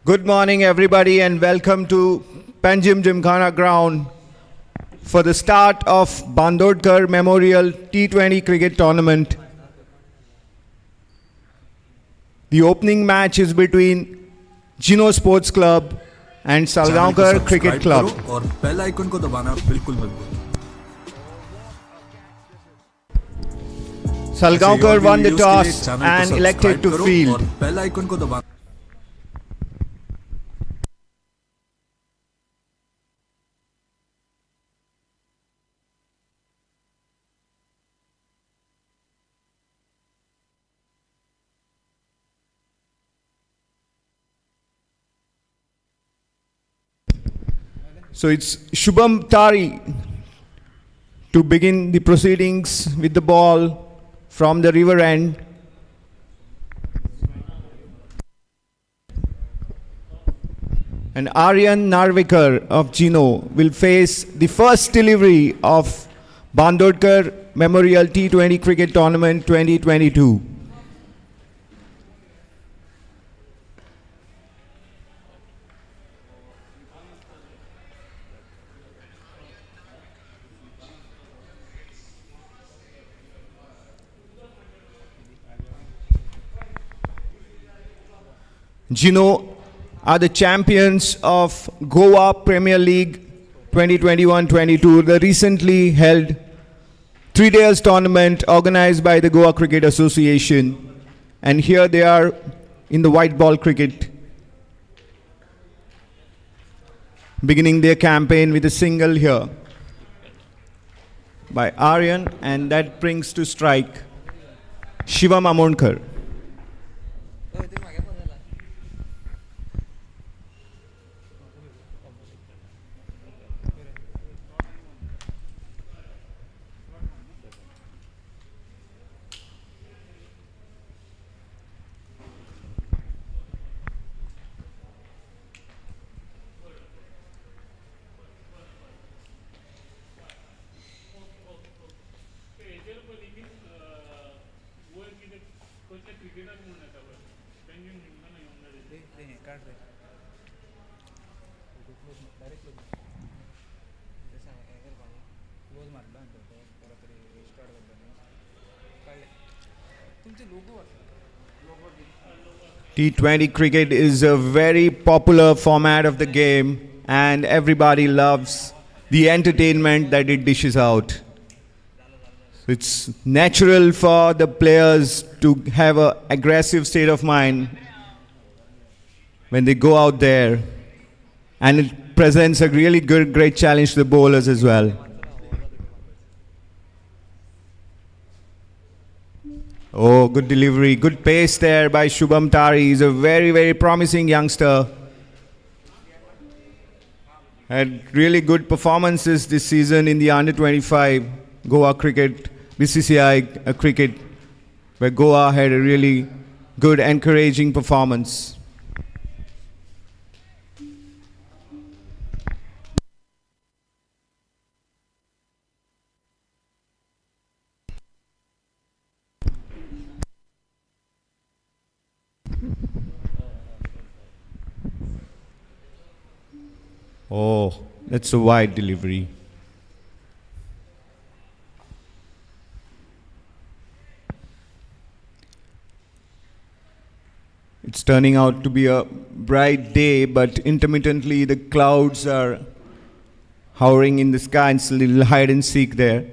Good morning, everybody, and welcome to Panjim Gymkhana ground for the start of BANDODKAR Memorial T20 cricket tournament. The opening match is between Gino Sports Club and Salgaocar Cricket Club. और bell icon को दबाना बिल्कुल मत भूलना। Salgaocar won the toss and elected to field. और bell icon को दबाना। So it's Shubham Tari to begin the proceedings with the ball from the river end. And Aryan Narvikar of Gino will face the first delivery of Bandodkar Memorial T20 Cricket Tournament 2022. Gino are the champions of Goa Premier League 2021-22, the recently held 3 days tournament organized by the Goa Cricket Association. And here they are in the white ball cricket, beginning their campaign with a single here by Aryan, and that brings to strike Shivam Amonkar. T20 cricket is a very popular format of the game, and everybody loves the entertainment that it dishes out. So it's natural for the players to have an aggressive state of mind when they go out there, and it presents a really great challenge to the bowlers as well. Oh, good delivery, good pace there by Shubham Tari. He's a very promising youngster. Had really good performances this season in the under-25 Goa cricket, BCCI cricket, where Goa had a really good, encouraging performance. Oh, that's a wide delivery. It's turning out to be a bright day, but intermittently the clouds are hovering in the sky. It's a little hide and seek there.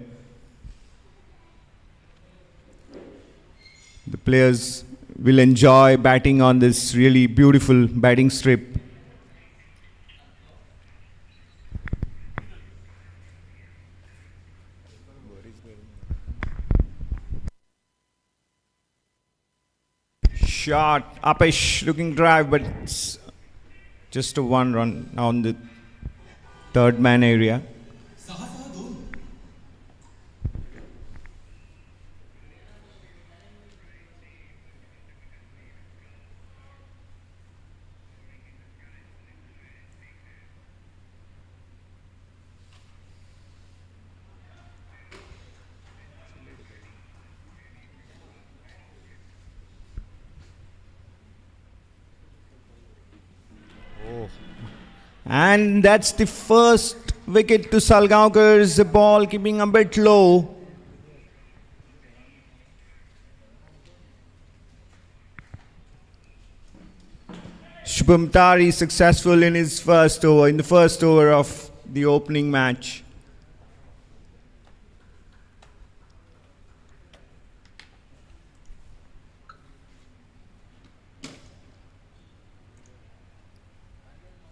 The players will enjoy batting on this really beautiful batting strip. Shot, uppish looking drive, but it's just a one run on the third man area. And that's the first wicket to Salgaocar's ball, keeping a bit low. Shubham Tari successful in his first over, in the first over of the opening match.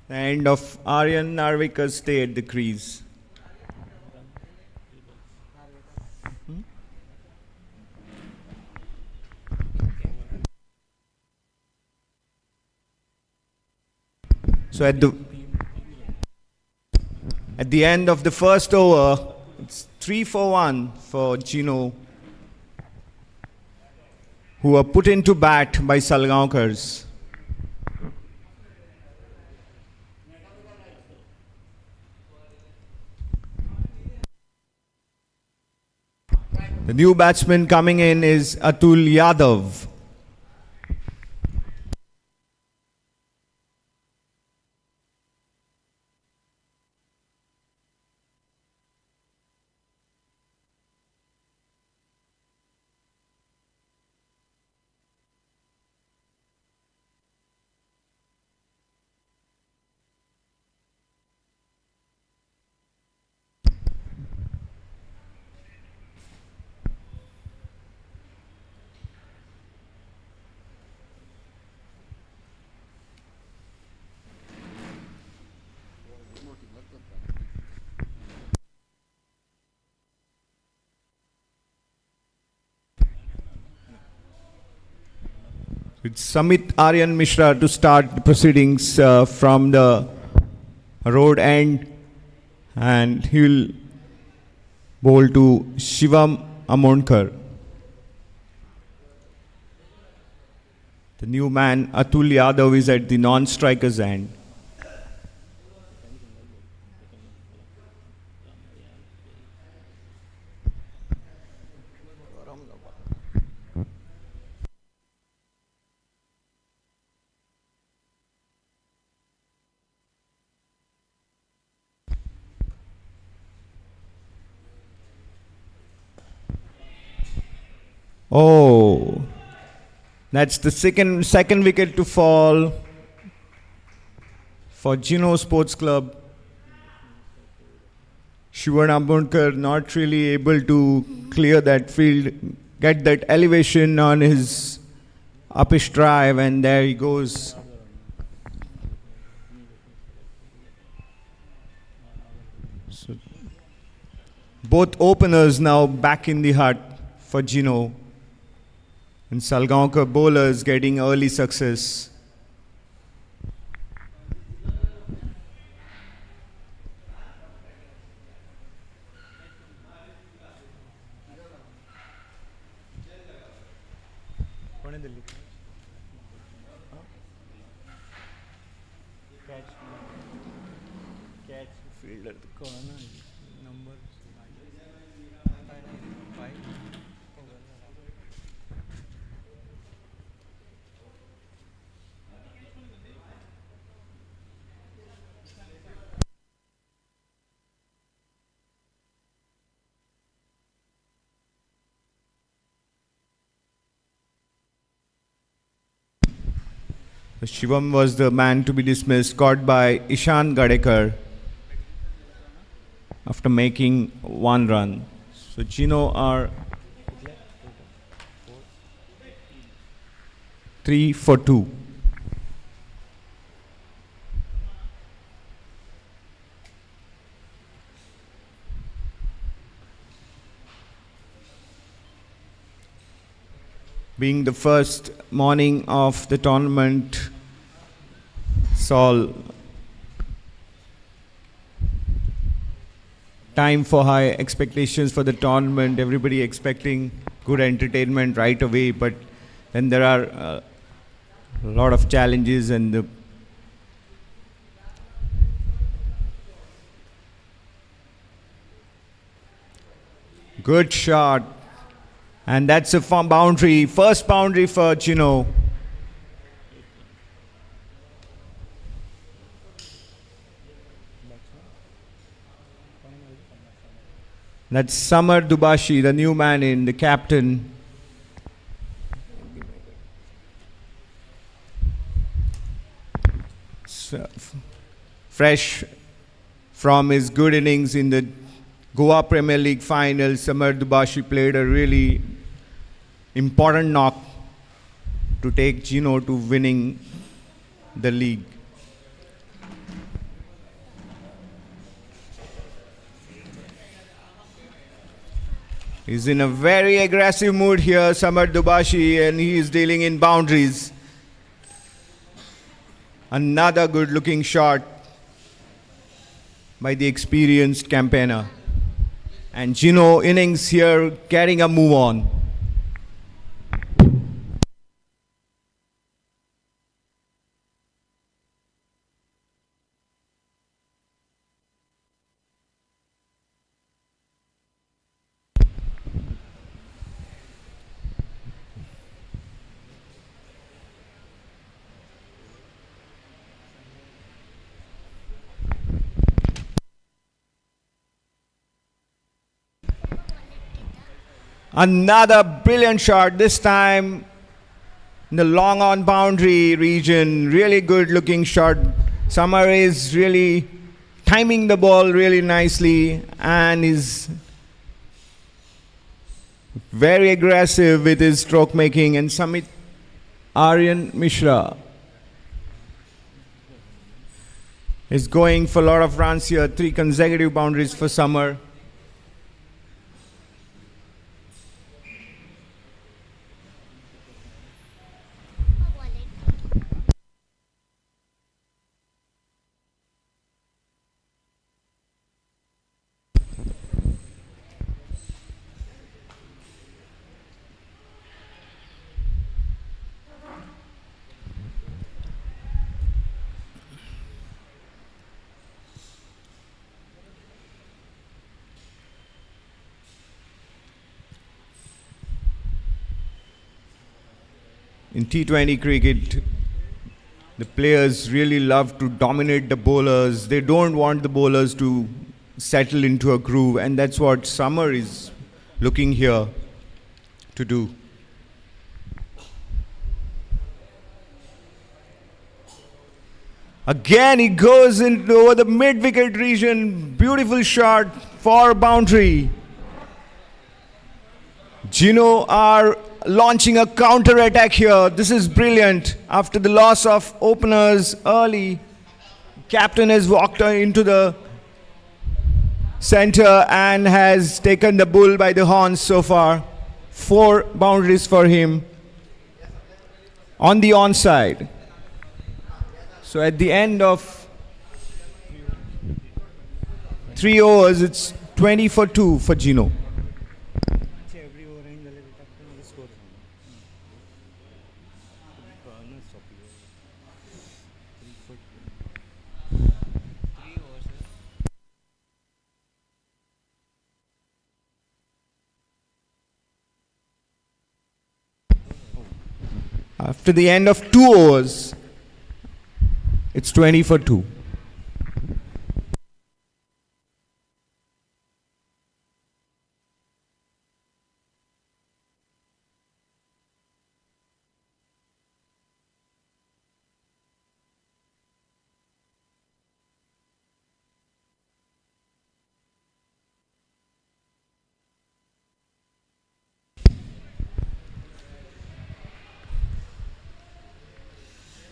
The end of Aryan Narvikar's stay at the crease. So at the end of the first over, it's 3-for-1 for Gino, who were put into bat by Salgaoncars. The new batsman coming in is Atul Yadav. It's Samit Aryan Mishra to start the proceedings from the road end, and he will bowl to Shivam Amonkar. The new man Atul Yadav is at the non-striker's end. Oh, that's the second wicket to fall for Gino Sports Club. Shivan Ambodkar not really able to clear that field, get that elevation on his uppish drive, and there he goes. So both openers now back in the hut for Gino. And Salgaocar bowlers getting early success. Shivam was the man to be dismissed, caught by Ishan Gadekar after making one run. So Gino are 3-for-2. Being the first morning of the tournament, it's all time for high expectations for the tournament. Everybody expecting good entertainment right away, but then there are a lot of challenges and the good shot. And that's a boundary, first boundary for Gino. That's Samar Dubashi, the new man in, the captain. Fresh from his good innings in the Goa Premier League final, Samar Dubashi played a really important knock to take Gino to winning the league. He's in a very aggressive mood here, Samar Dubashi, and he is dealing in boundaries. Another good-looking shot by the experienced campaigner. And Gino Innings here getting a move on. Another brilliant shot, this time in the long on boundary region. Really good looking shot. Samar is really timing the ball really nicely and is very aggressive with his stroke making. And Samit Aryan Mishra is going for a lot of runs here. 3 consecutive boundaries for Samar. In T20 cricket, the players really love to dominate the bowlers. They don't want the bowlers to settle into a groove, and that's what Samar is looking here to do. Again, he goes in over the mid-wicket region. Beautiful shot for boundary. Gino are launching a counter-attack here. This is brilliant. After the loss of openers early, captain has walked into the center and has taken the bull by the horns so far. 4 boundaries for him on the onside. So at the end of 3 overs, it's 20 for 2 for Gino. After the end of 2 overs, it's 20 for 2.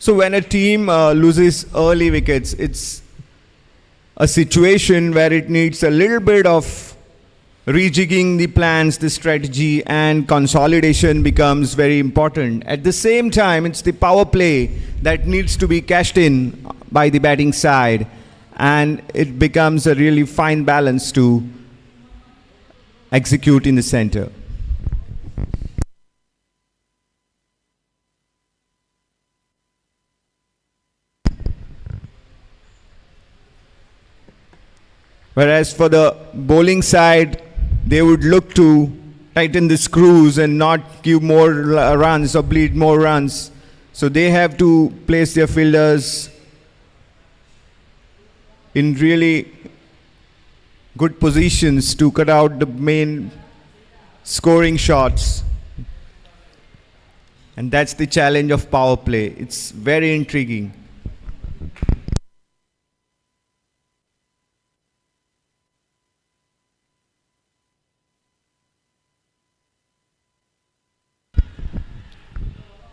So when a team loses early wickets, it's a situation where it needs a little bit of rejigging the plans, the strategy, and consolidation becomes very important. At the same time, it's the power play that needs to be cashed in by the batting side, and it becomes a really fine balance to execute in the center. Whereas for the bowling side, they would look to tighten the screws and not give more runs or bleed more runs. So they have to place their fielders in really good positions to cut out the main scoring shots. And that's the challenge of power play. It's very intriguing.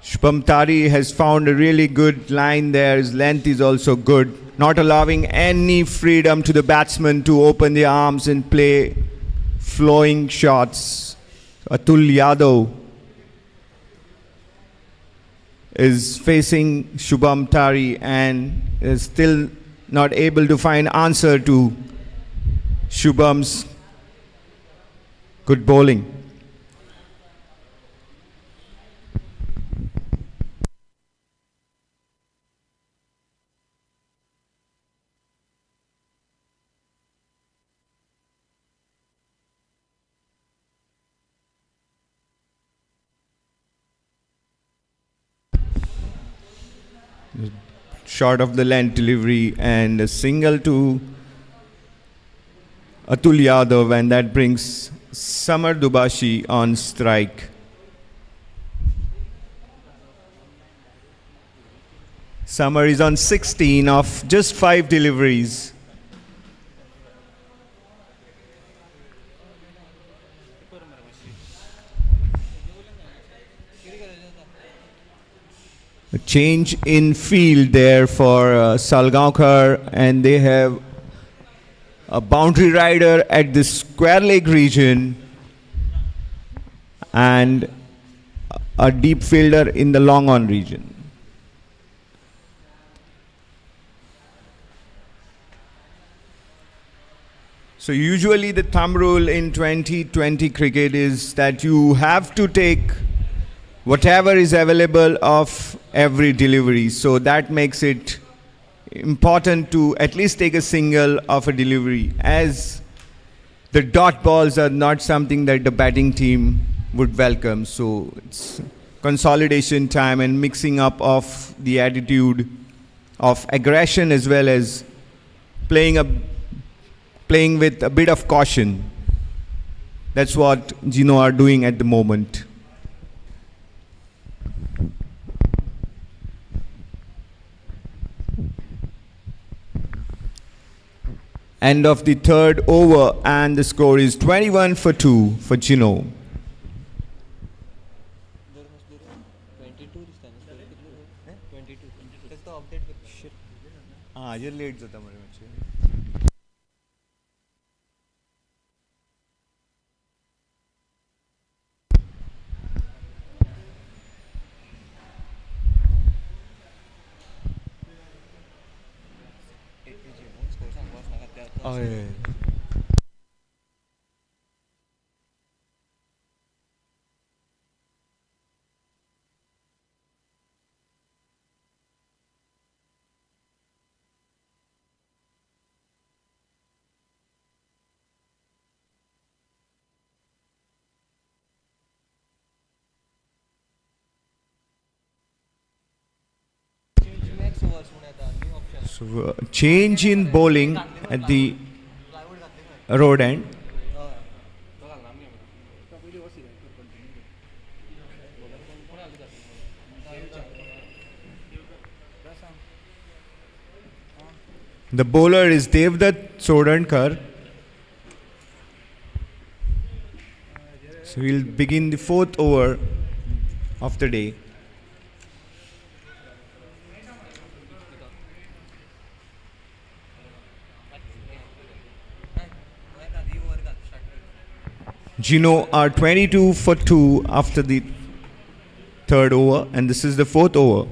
Shubham Tari has found a really good line there. His length is also good, not allowing any freedom to the batsman to open their arms and play flowing shots. Atul Yadav is facing Shubham Tari and is still not able to find answer to Shubham's good bowling. Short of the length delivery and a single to Atul Yadav, and that brings Samar Dubashi on strike. Samar is on 16 of just 5 deliveries. A change in field there for Salgaocar, and they have a boundary rider at the square leg region and a deep fielder in the long on region. So usually the thumb rule in 2020 cricket is that you have to take whatever is available of every delivery. So that makes it important to at least take a single of a delivery, as the dot balls are not something that the batting team would welcome. So it's consolidation time and mixing up of the attitude of aggression as well as playing with a bit of caution. That's what Gino are doing at the moment. End of the third over, and the score is 21 for 2 for Gino. Oh, yeah. So, change in bowling at the road end. The bowler is Devdutt. So we'll begin the 4th over of the day. Gino are 22 for 2 after the 3rd over, and this is the 4th over.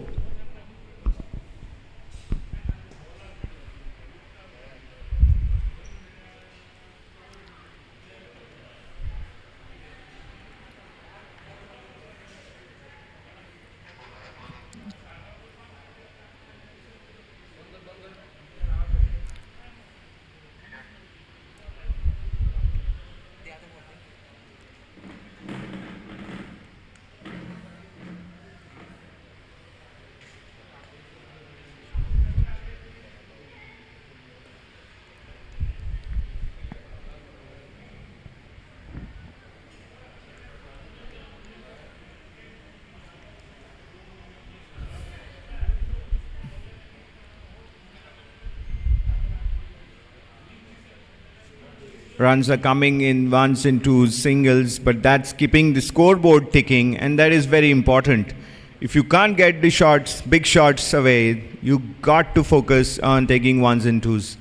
runs are coming in ones and twos, singles, but that's keeping the scoreboard ticking, and that is very important. If you can't get the shots, big shots away, you got to focus on taking ones and twos.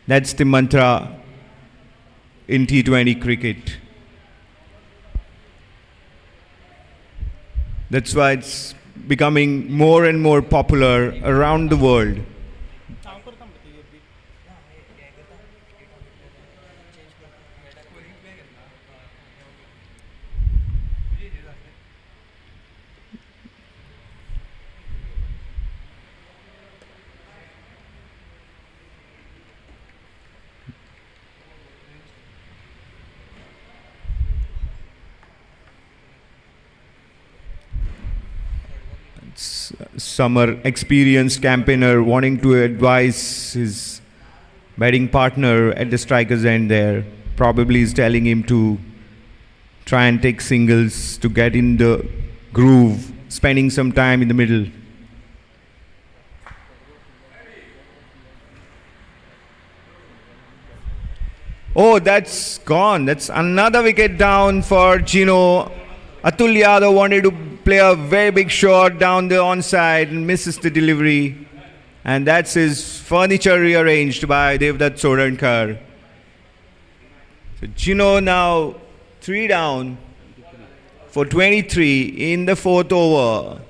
That's the mantra in T20 cricket. That's why it's becoming more and more popular around the world. Summer experienced campaigner wanting to advise his batting partner at the striker's end there. Probably is telling him to try and take singles to get in the groove, spending some time in the middle. Oh, that's gone. That's another wicket down for Gino. Atul Yadav wanted to play a very big shot down the onside and misses the delivery. And that's his furniture rearranged by Devdutt Sodankar. So Gino now 3 down for 23 in the 4th over.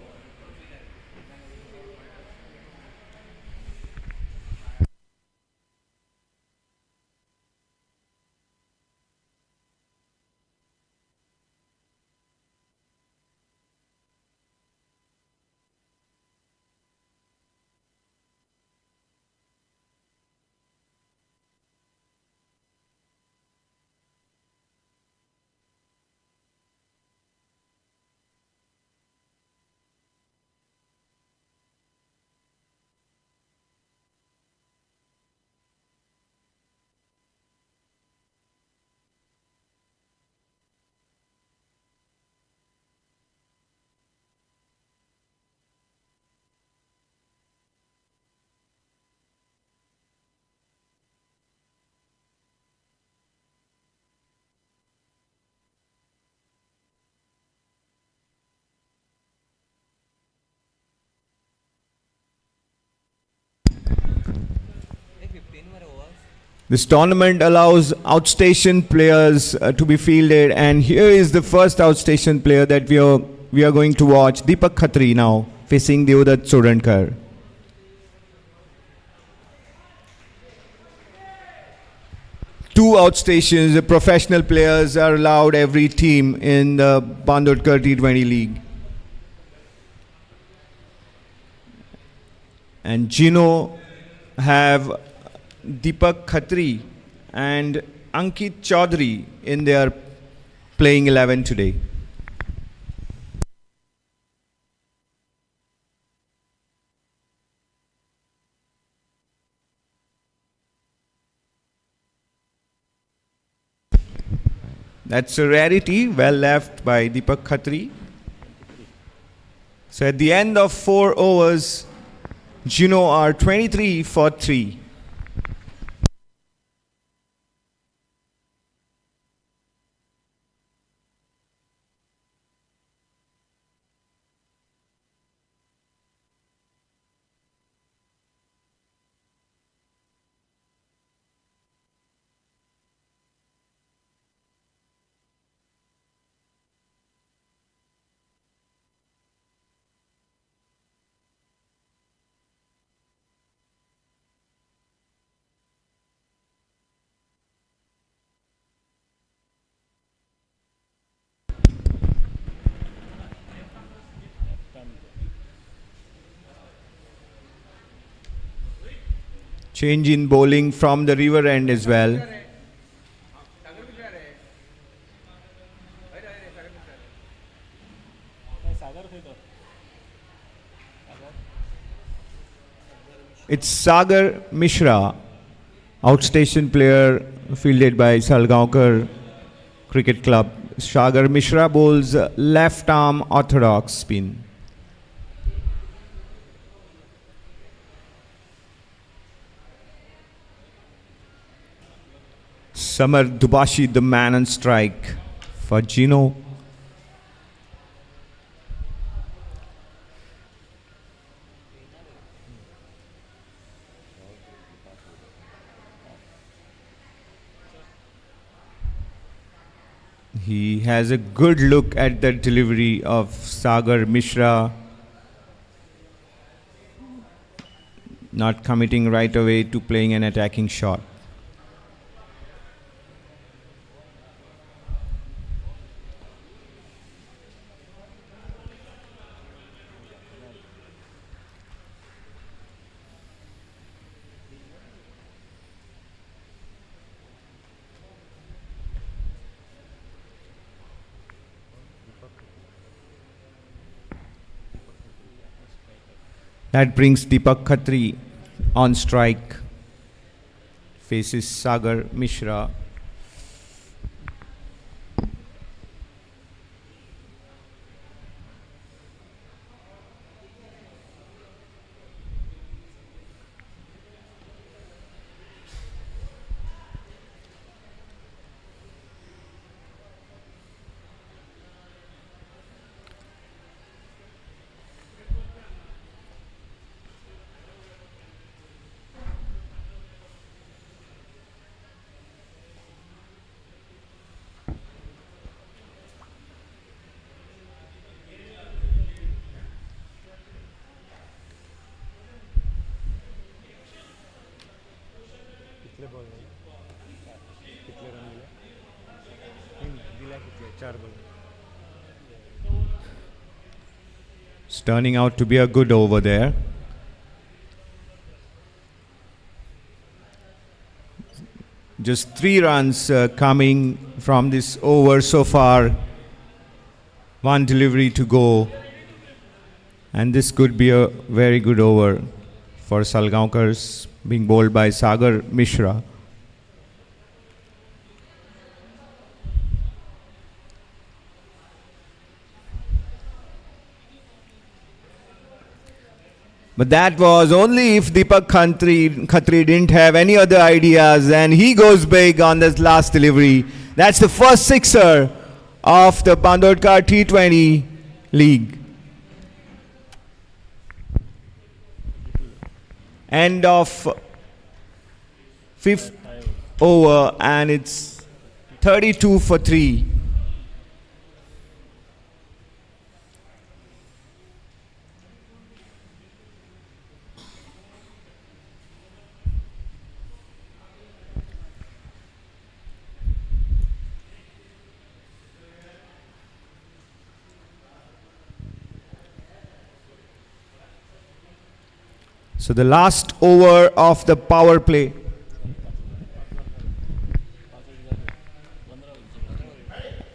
This tournament allows outstation players to be fielded, and here is the first outstation player that we are going to watch. Deepak Khatri now facing Devdutt Sodankar. Two outstations. The professional players are allowed every team in the BANDODKAR T20 League. And Gino have Deepak Khatri and Ankit Chaudhary in their playing 11 today. That's a rarity, well left by Deepak Khatri. So at the end of 4 overs, Gino are 23 for 3. Change in bowling from the river end as well. It's Sagar Mishra, outstation player fielded by Salgaocar Cricket Club. Sagar Mishra bowls left arm orthodox spin. Samar Dubashi, the man on strike for Gino. He has a good look at the delivery of Sagar Mishra, not committing right away to playing an attacking shot. That brings Deepak Khatri on strike, faces Sagar Mishra. It's turning out to be a good over there. Just 3 runs coming from this over so far. 1 delivery to go. And this could be a very good over for Salgaocar, being bowled by Sagar Mishra. But that was only if Deepak Khatri didn't have any other ideas, and he goes big on this last delivery. That's the first sixer of the BANDODKAR T20 league. End of 5th over, and it's 32 for 3. So the last over of the power play.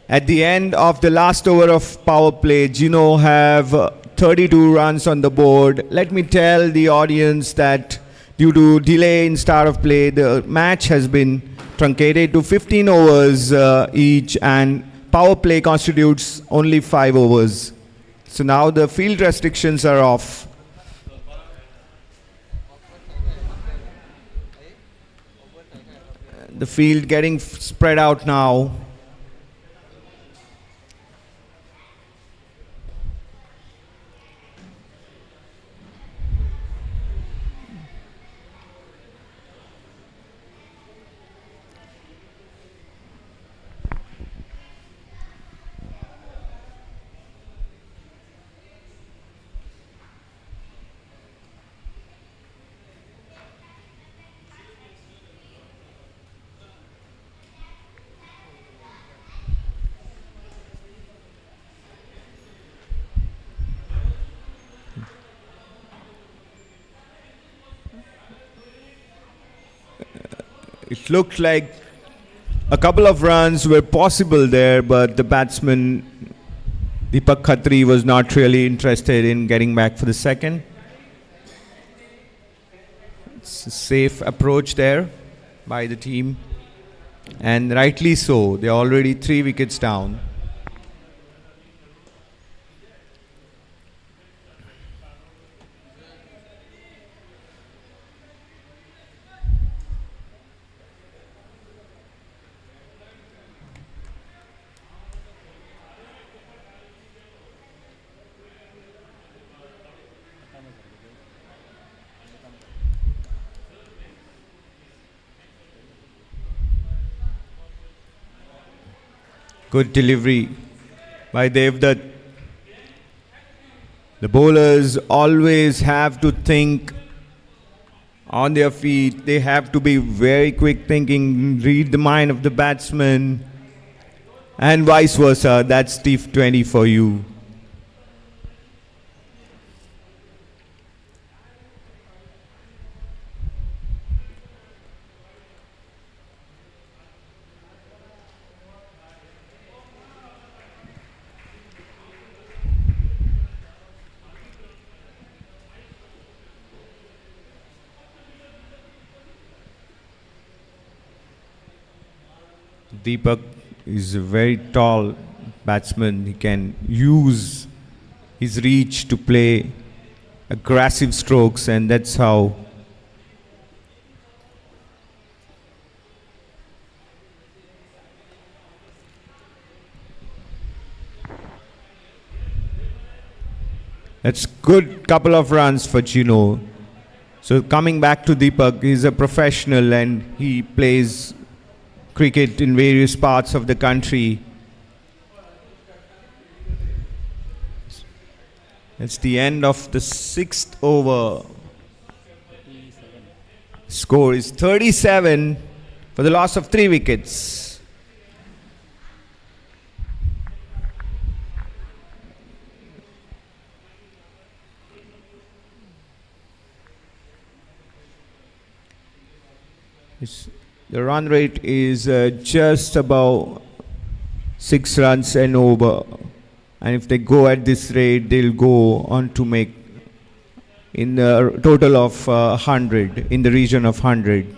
At the end of the last over of power play, Gino have 32 runs on the board. Let me tell the audience that due to delay in start of play, the match has been truncated to 15 overs each, and power play constitutes only 5 overs. So now the field restrictions are off. The field getting spread out now. It looked like a couple of runs were possible there, but the batsman Deepak Khatri was not really interested in getting back for the second. It's a safe approach there by the team, and rightly so. They're already 3 wickets down. Good delivery by Devdutt. The bowlers always have to think on their feet. They have to be very quick thinking, read the mind of the batsman, and vice versa. That's T20 for you. Deepak is a very tall batsman. He can use his reach to play aggressive strokes, and that's how that's good couple of runs for Gino. So coming back to Deepak, he's a professional and he plays cricket in various parts of the country. It's the end of the 6th over. Score is 37 for the loss of 3 wickets. The run rate is just about 6 runs and over. And if they go at this rate, they'll go on to make in the total of 100, in the region of 100.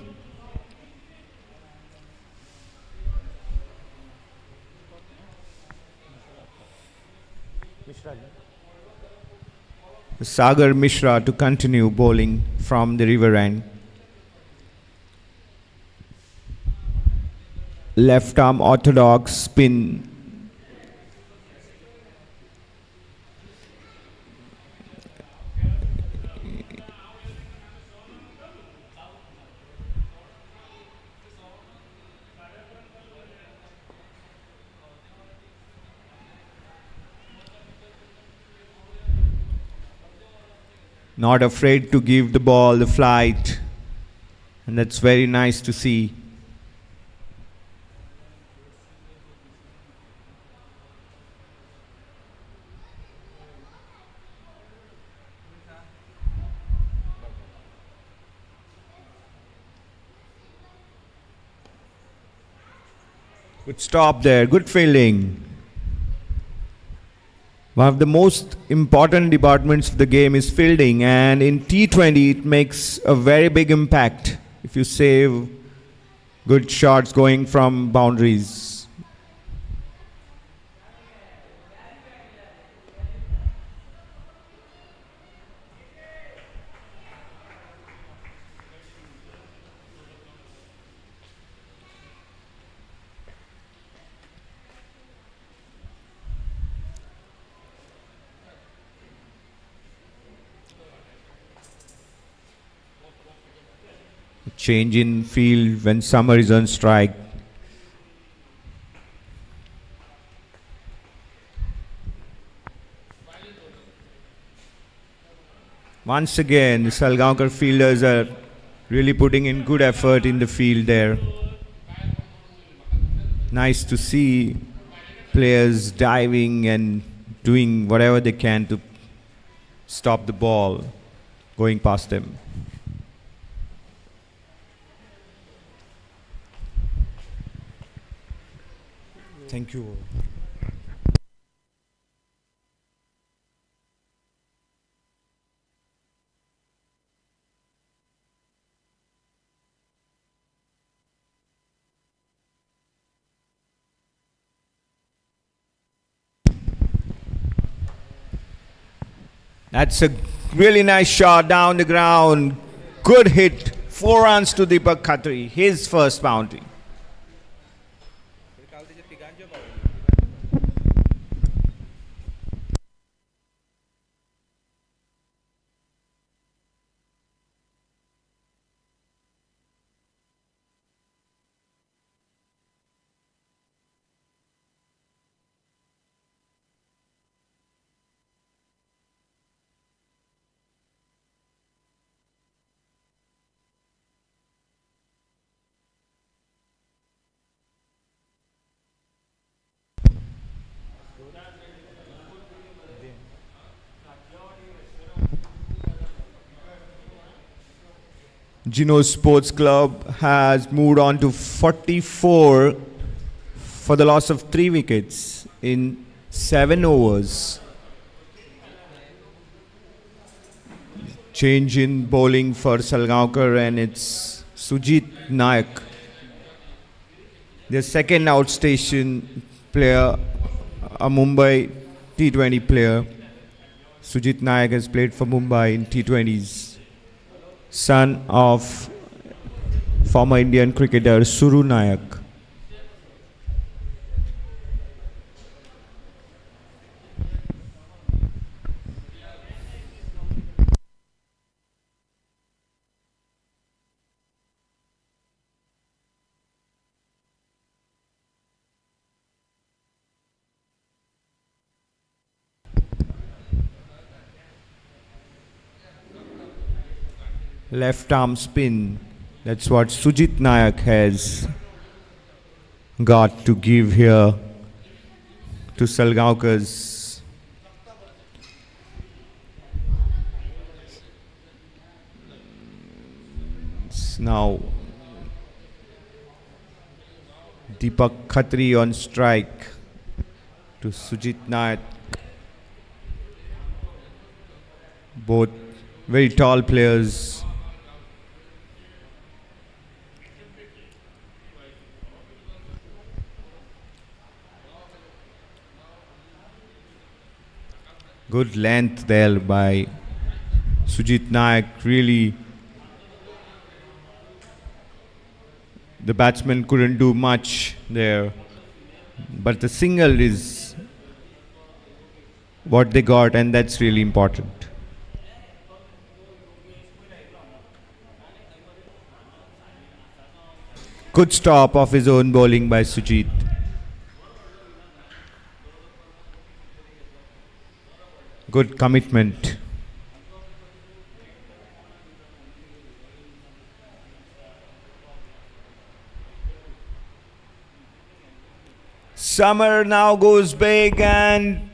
Sagar Mishra to continue bowling from the river end. Left arm orthodox spin. Not afraid to give the ball the flight, and that's very nice to see. Good stop there, good fielding. One of the most important departments of the game is fielding, and in T20 it makes a very big impact if you save good shots going from boundaries. Change in field when Summer is on strike. Once again, the Salgaocar fielders are really putting in good effort in the field there. Nice to see players diving and doing whatever they can to stop the ball going past them. Thank you. That's a really nice shot down the ground. Good hit. 4 runs to Deepak Khatri, his first boundary. Gino Sports Club has moved on to 44 for the loss of 3 wickets in 7 overs. Change in bowling for Salgaocar, and it's Sujit Nayak, the second outstation player, a Mumbai T20 player. Sujit Nayak has played for Mumbai in T20s. Son of former Indian cricketer Suru Nayak. Left arm spin. That's what Sujit Nayak has got to give here to Salgaocar's. Now Deepak Khatri on strike to Sujit Nayak. Both very tall players. Good length there by Sujit Nayak. Really, the batsman couldn't do much there. But the single is what they got, and that's really important. Good stop of his own bowling by Sujit. Good commitment. Summer now goes big and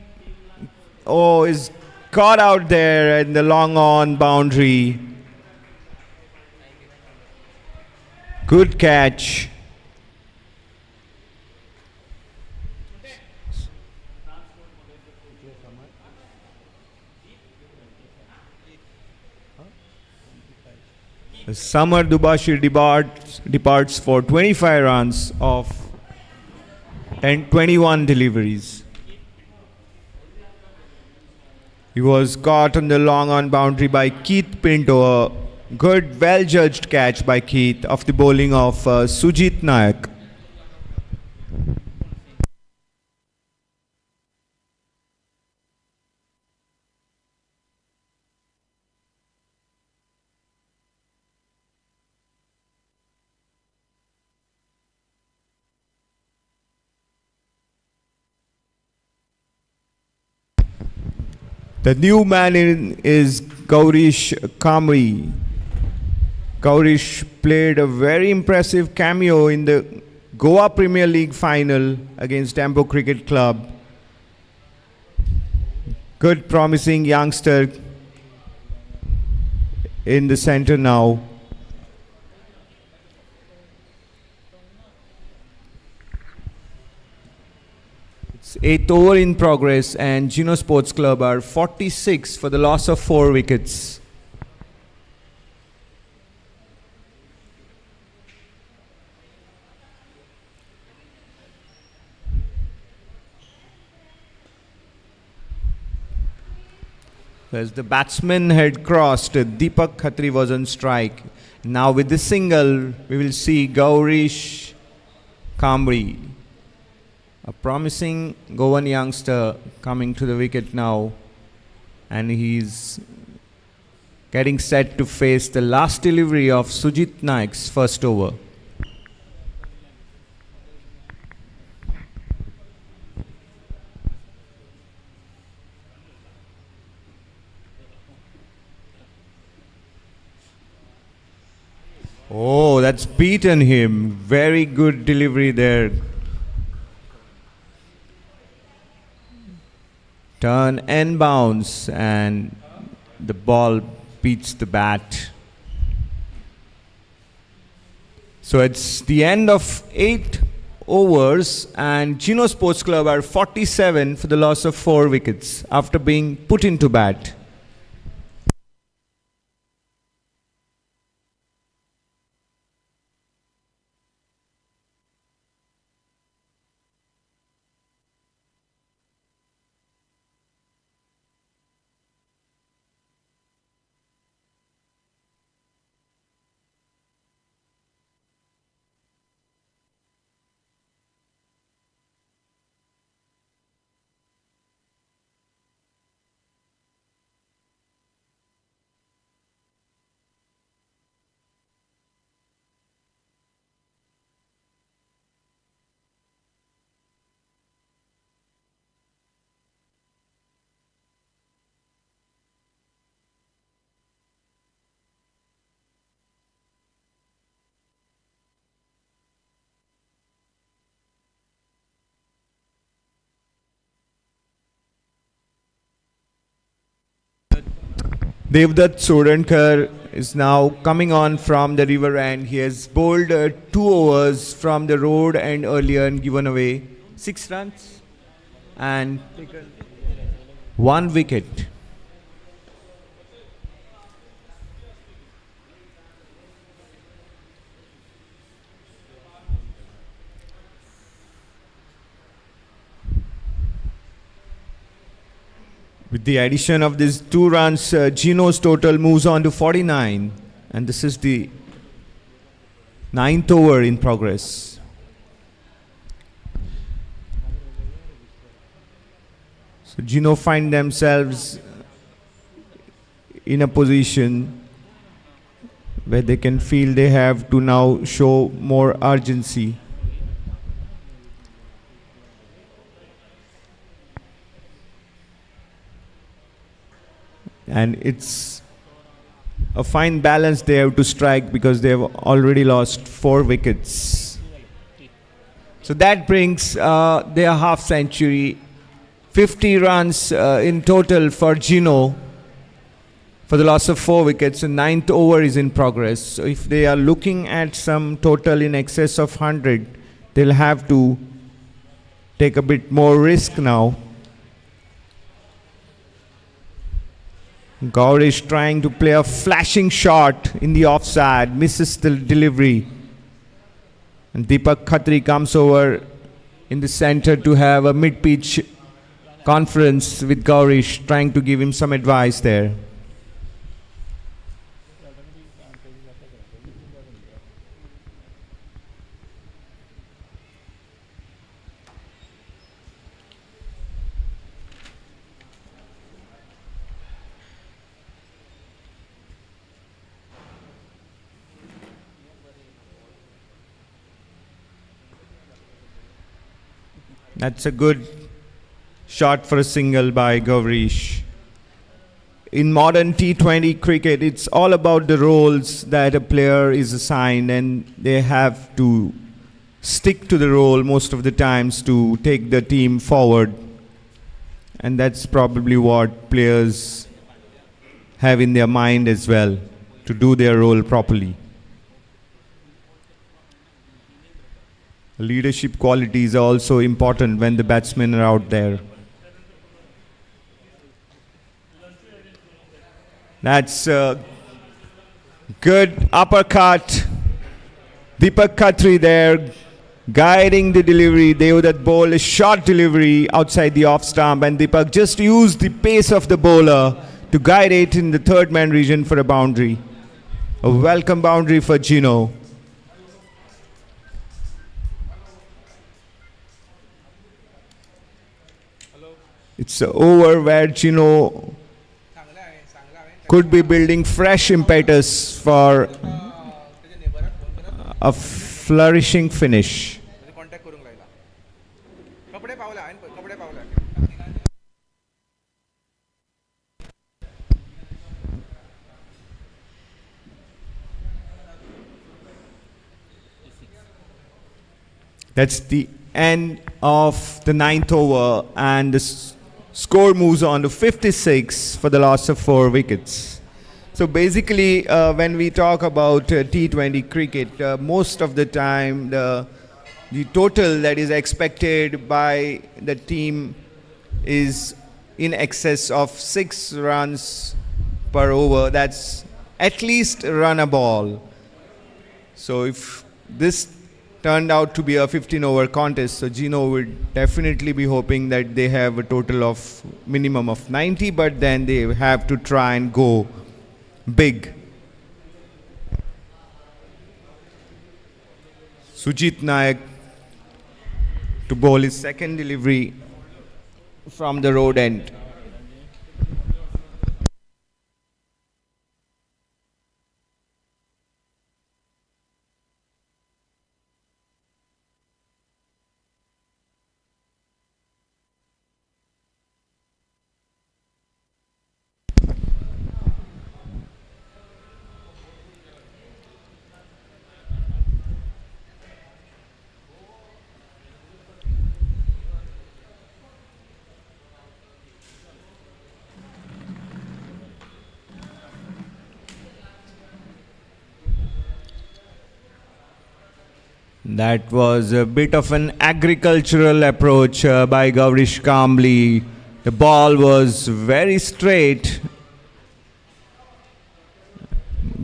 is caught out there in the long on boundary. Good catch. Summer Dubashir departs for 25 runs of 21 deliveries. He was caught on the long on boundary by Keith Pinto. A good, well-judged catch by Keith of the bowling of Sujit Nayak. The new man is Gaurish Kamri. Gaurish played a very impressive cameo in the Goa Premier League final against Ambo Cricket Club. Good promising youngster in the centre now. It's 8th over in progress, and Gino Sports Club are 46 for the loss of 4 wickets. As the batsman had crossed, Deepak Khatri was on strike. Now with the single, we will see Gaurish Kamri, a promising Goan youngster, coming to the wicket now. And he's getting set to face the last delivery of Sujit Nayak's first over. Oh, that's beaten him. Very good delivery there. Turn and bounce, and the ball beats the bat. So it's the end of 8 overs, and Gino Sports Club are 47 for the loss of 4 wickets after being put into bat. Devdutt is now coming on from the river end. He has bowled 2 overs from the road and earlier and given away 6 runs and taken 1 wicket. With the addition of these 2 runs, Gino's total moves on to 49, and this is the 9th over in progress. So Gino find themselves in a position where they can feel they have to now show more urgency. And it's a fine balance they have to strike because they have already lost 4 wickets. So that brings their half century, 50 runs in total for Gino for the loss of 4 wickets, and 9th over is in progress. So if they are looking at some total in excess of 100, they'll have to take a bit more risk now. Gaurish trying to play a flashing shot in the offside, misses the delivery. And Deepak Khatri comes over in the center to have a mid-pitch conference with Gaurish, trying to give him some advice there. That's a good shot for a single by Gaurish. In modern T20 cricket, it's all about the roles that a player is assigned, and they have to stick to the role most of the times to take the team forward. And that's probably what players have in their mind as well, to do their role properly. Leadership qualities are also important when the batsmen are out there. That's a good uppercut. Deepak Khatri there guiding the delivery. Devdutt bowled a short delivery outside the off stump, and Deepak just used the pace of the bowler to guide it in the third man region for a boundary. A welcome boundary for Gino. It's an over where Gino could be building fresh impetus for a flourishing finish. That's the end of the 9th over, and the score moves on to 56 for the loss of 4 wickets. So basically, when we talk about T20 cricket, most of the time the total that is expected by the team is in excess of 6 runs per over. That's at least run a ball. So if this turned out to be a 15-over contest, so Gino would definitely be hoping that they have a total of minimum of 90, but then they have to try and go big. Sujit Nayak to bowl his second delivery from the road end. That was a bit of an agricultural approach by Gaurish Kambli. The ball was very straight.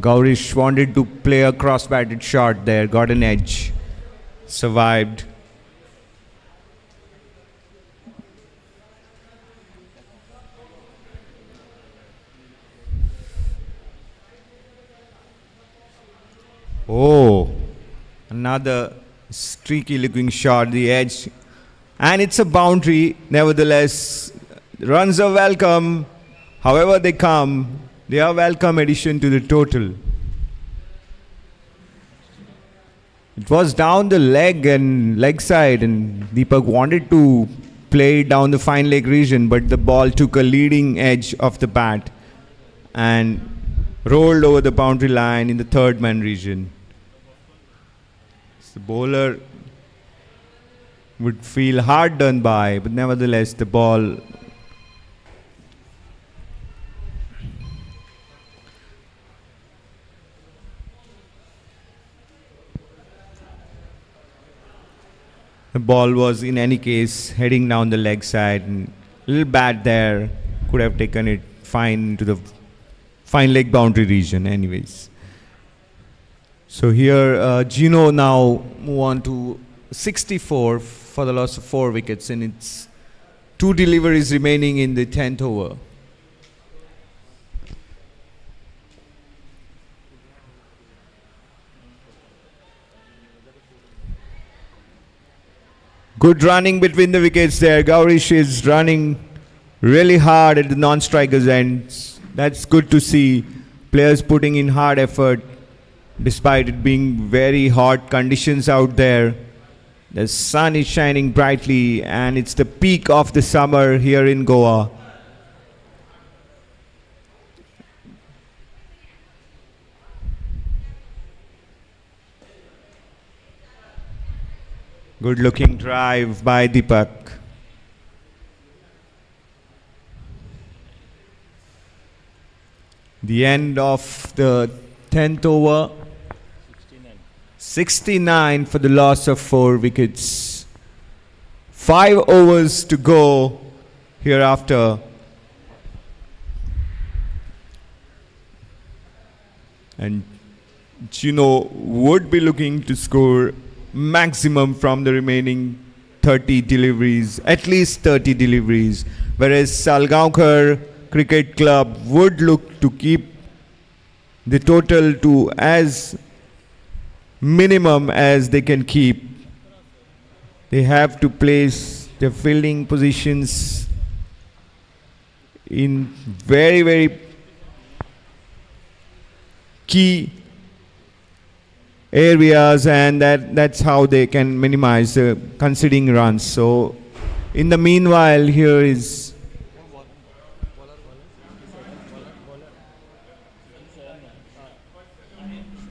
Gaurish wanted to play a cross-batted shot there, got an edge, survived. Oh, another streaky looking shot, the edge. And it's a boundary. Nevertheless, runs are welcome. However they come, they are welcome addition to the total. It was down the leg and leg side, and Deepak wanted to play down the fine leg region, but the ball took a leading edge of the bat and rolled over the boundary line in the third man region. The bowler would feel hard done by, but nevertheless the ball was in any case heading down the leg side, and a little bad there, could have taken it fine into the fine leg boundary region anyways. So here Gino now move on to 64 for the loss of 4 wickets, and it's 2 deliveries remaining in the 10th over. Good running between the wickets there. Gaurish is running really hard at the non-strikers ends. That's good to see. Players putting in hard effort despite it being very hot conditions out there. The sun is shining brightly and it's the peak of the summer here in Goa. Good looking drive by Deepak. The end of the 10th over. 69 for the loss of 4 wickets. 5 overs to go hereafter. And Gino would be looking to score maximum from the remaining 30 deliveries, at least 30 deliveries, whereas Salgaocar Cricket Club would look to keep the total to as minimum as they can keep. They have to place their fielding positions in very, very key areas, and that's how they can minimize the conceding runs. So in the meanwhile, here is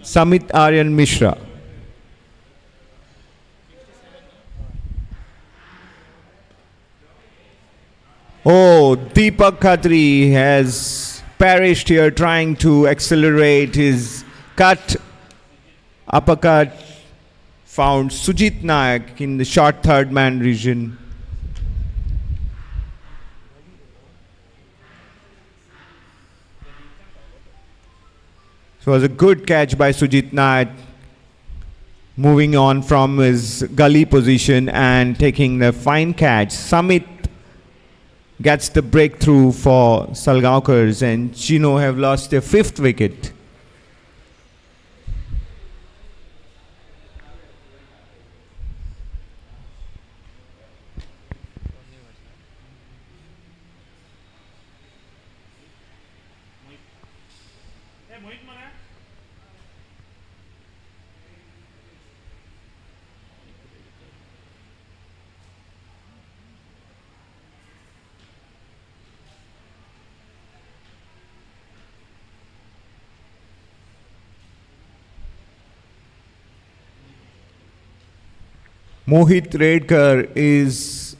Samit Aryan Mishra. Oh, Deepak Khatri has perished here trying to accelerate his cut. Uppercut found Sujit Nayak in the short third man region. So it was a good catch by Sujit Nayak, moving on from his gully position and taking the fine catch. Samit gets the breakthrough for Salgaocar, and Gino have lost their 5th wicket. Mohit Redkar is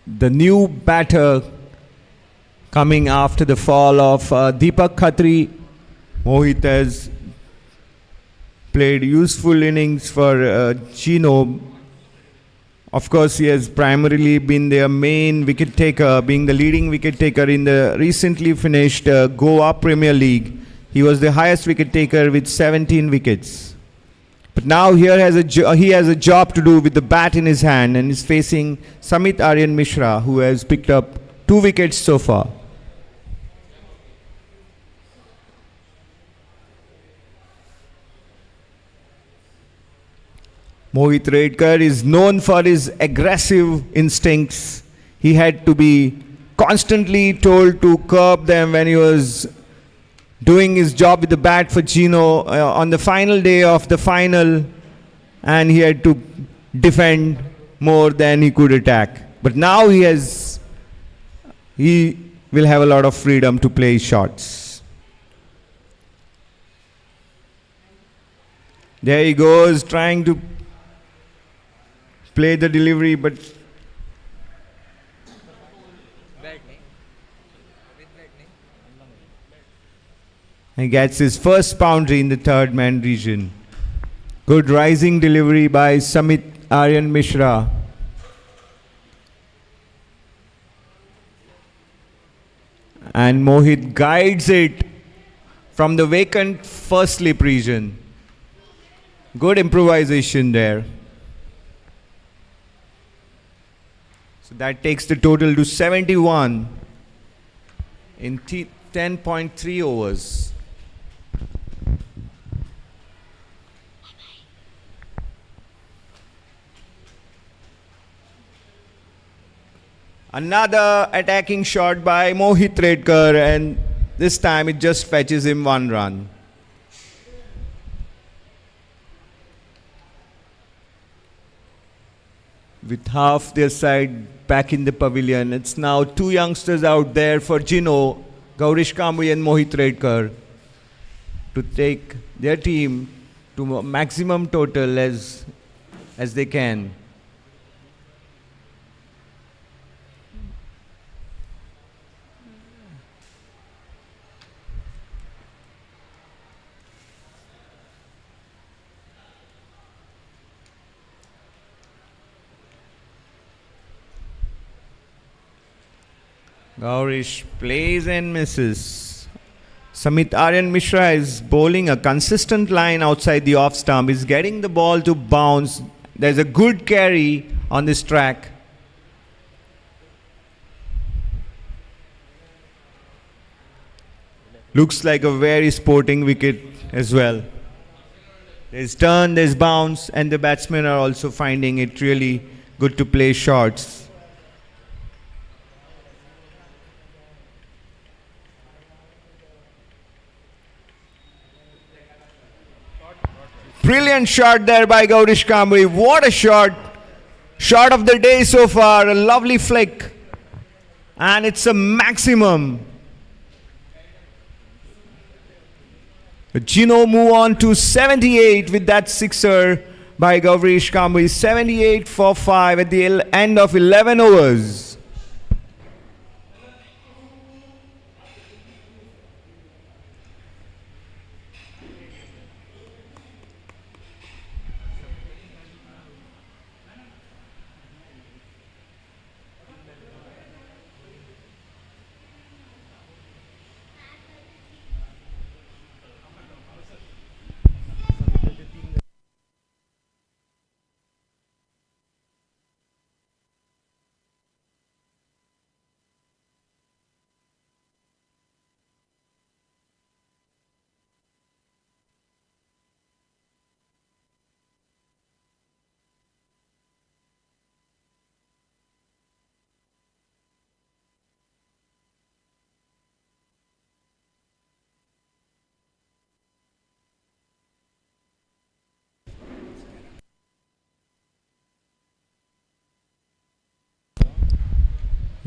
the new batter coming after the fall of Deepak Khatri. Mohit has played useful innings for Gino. Of course, he has primarily been their main wicket taker, being the leading wicket taker in the recently finished Goa Premier League. He was the highest wicket taker with 17 wickets. But now here he has a job to do with the bat in his hand and is facing Samit Aryan Mishra, who has picked up 2 wickets so far. Mohit Redkar is known for his aggressive instincts. He had to be constantly told to curb them when he was doing his job with the bat for Gino on the final day of the final, and he had to defend more than he could attack. But now he will have a lot of freedom to play his shots. There he goes, trying to play the delivery, but he gets his first boundary in the third man region. Good rising delivery by Samit Aryan Mishra. And Mohit guides it from the vacant first slip region. Good improvisation there. So that takes the total to 71 in 10.3 overs. Another attacking shot by Mohit Redkar, and this time it just fetches him 1 run. With half their side back in the pavilion, it's now 2 youngsters out there for Gino, Gaurish Kambui and Mohit Redkar, to take their team to maximum total as they can. Gaurish plays and misses. Samit Aryan Mishra is bowling a consistent line outside the off stump. He's getting the ball to bounce. There's a good carry on this track. Looks like a very sporting wicket as well. There's turn, there's bounce, and the batsmen are also finding it really good to play shots. Brilliant shot there by Gaurish Kambui. What a shot. Shot of the day so far. A lovely flick. And it's a maximum. Gino move on to 78 with that sixer by Gaurish Kambui. 78 for 5 at the end of 11 overs.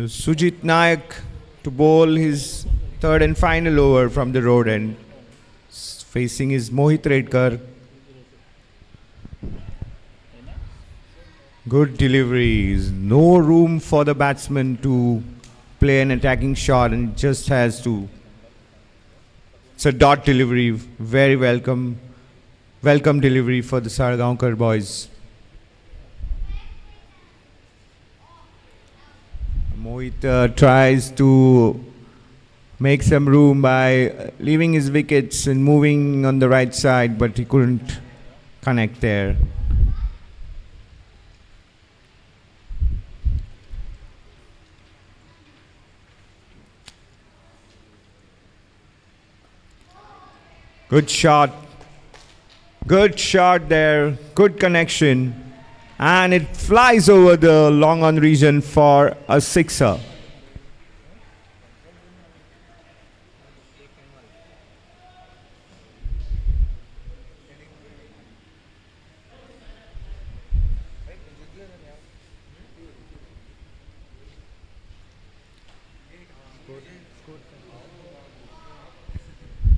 Sujit Nayak to bowl his third and final over from the road end. Facing is Mohit Redkar. Good deliveries. No room for the batsman to play an attacking shot and just has to. It's a dot delivery. Very welcome. Welcome delivery for the Salgaocar boys. Mohit tries to make some room by leaving his wickets and moving on the right side, but he couldn't connect there. Good shot. Good shot there. Good connection. And it flies over the long on region for a sixer.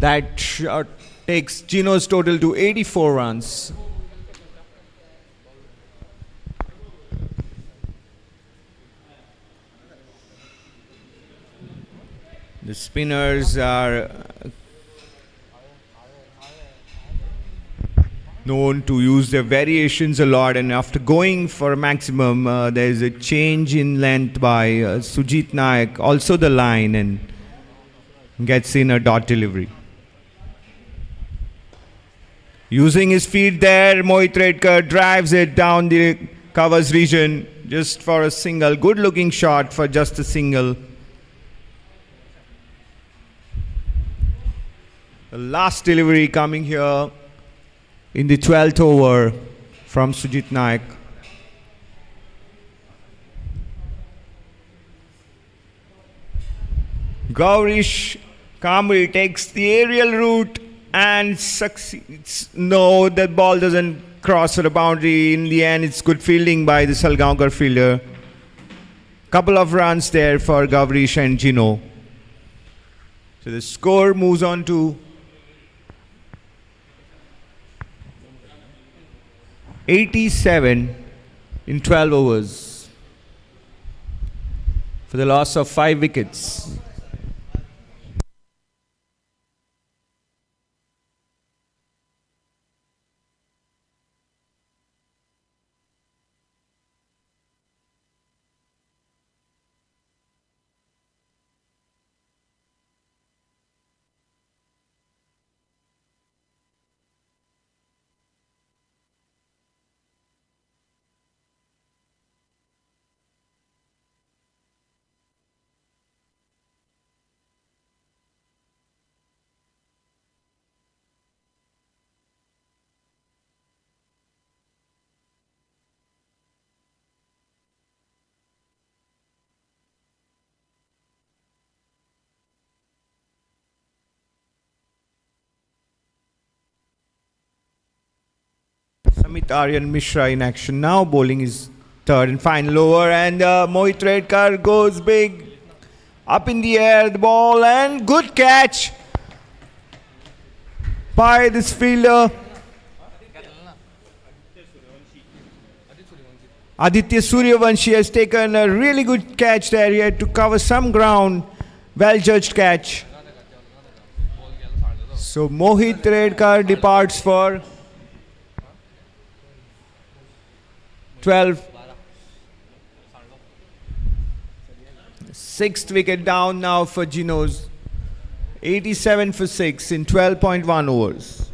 That shot takes Gino's total to 84 runs. The spinners are known to use their variations a lot, and after going for a maximum, there is a change in length by Sujit Nayak, also the line, and gets in a dot delivery. Using his feet there, Mohit Redkar drives it down the covers region just for a single. Good looking shot for just a single. The last delivery coming here in the 12th over from Sujit Nayak. Gaurish calmly takes the aerial route and succeeds. No, that ball doesn't cross the boundary. In the end, it's good fielding by the Salgaocar fielder. Couple of runs there for Gaurish and Gino. So the score moves on to 87 in 12 overs for the loss of 5 wickets. Samit Aryan Mishra in action now, bowling his third and final over, and Mohit Redkar goes big, up in the air, the ball, and good catch by this fielder. Aditya Suryavanshi has taken a really good catch there. He had to cover some ground. Well judged catch. So Mohit Redkar departs for 12. Sixth wicket down now for Gino's. 87 for 6 in 12.1 overs.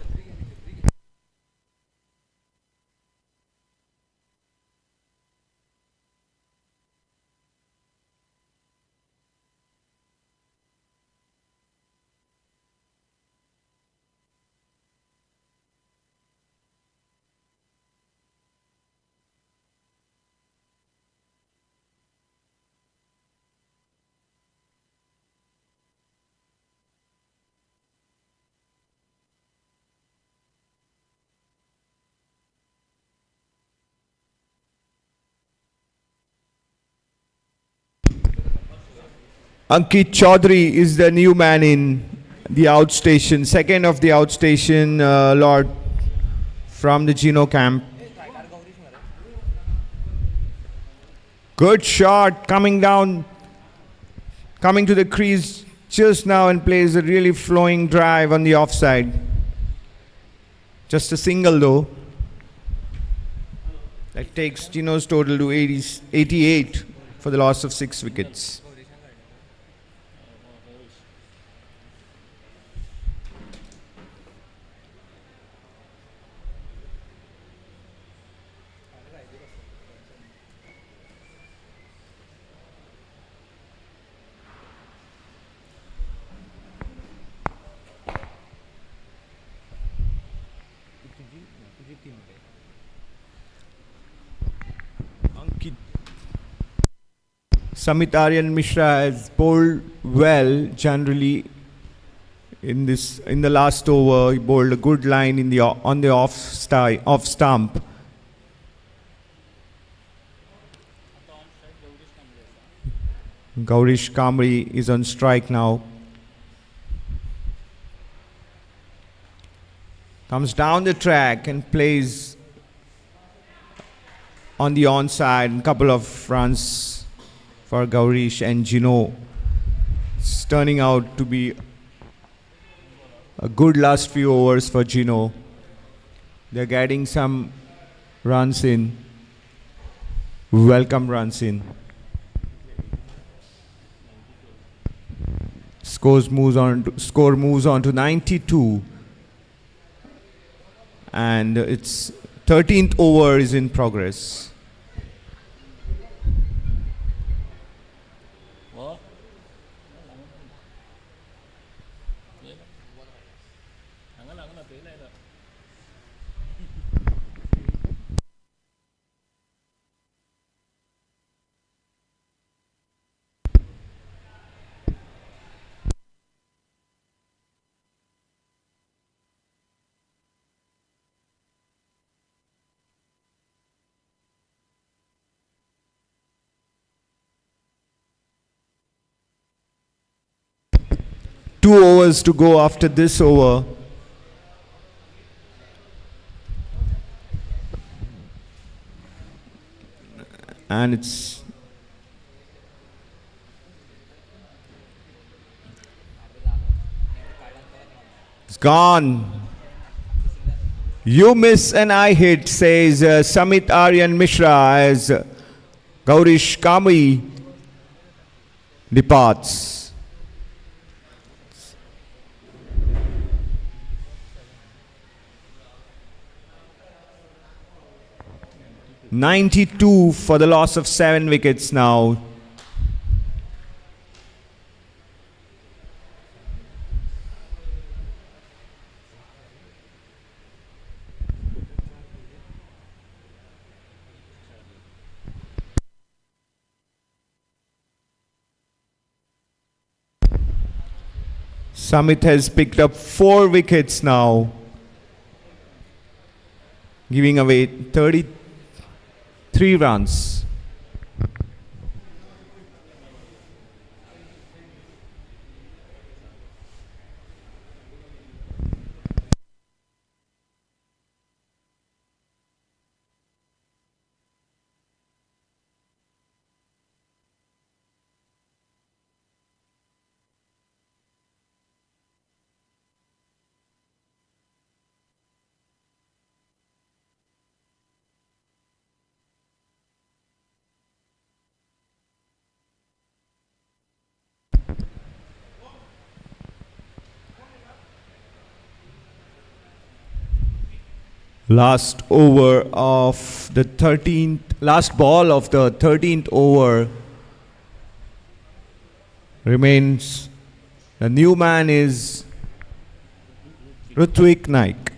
Ankit Chaudhary is the new man in the outstation, second of the outstation lot from the Gino camp. Good shot coming down, coming to the crease just now and plays a really flowing drive on the offside. Just a single though. That takes Gino's total to 88 for the loss of 6 wickets. Samit Aryan Mishra has bowled well generally in the last over. He bowled a good line on the off stump. Gaurish Kamri is on strike now. Comes down the track and plays on the onside. A couple of runs for Gaurish and Gino. It's turning out to be a good last few overs for Gino. They're getting some runs in, welcome runs in. Score moves on to 92, and its 13th over is in progress. Two overs to go after this over. And it's gone. You miss and I hit, says Samit Aryan Mishra as Gaurish Kamri departs. "92 for the loss of 7 wickets now." Samit has picked up 4 wickets now, giving away 33 runs. Last ball of the 13th over remains. The new man is Rutvik Naik.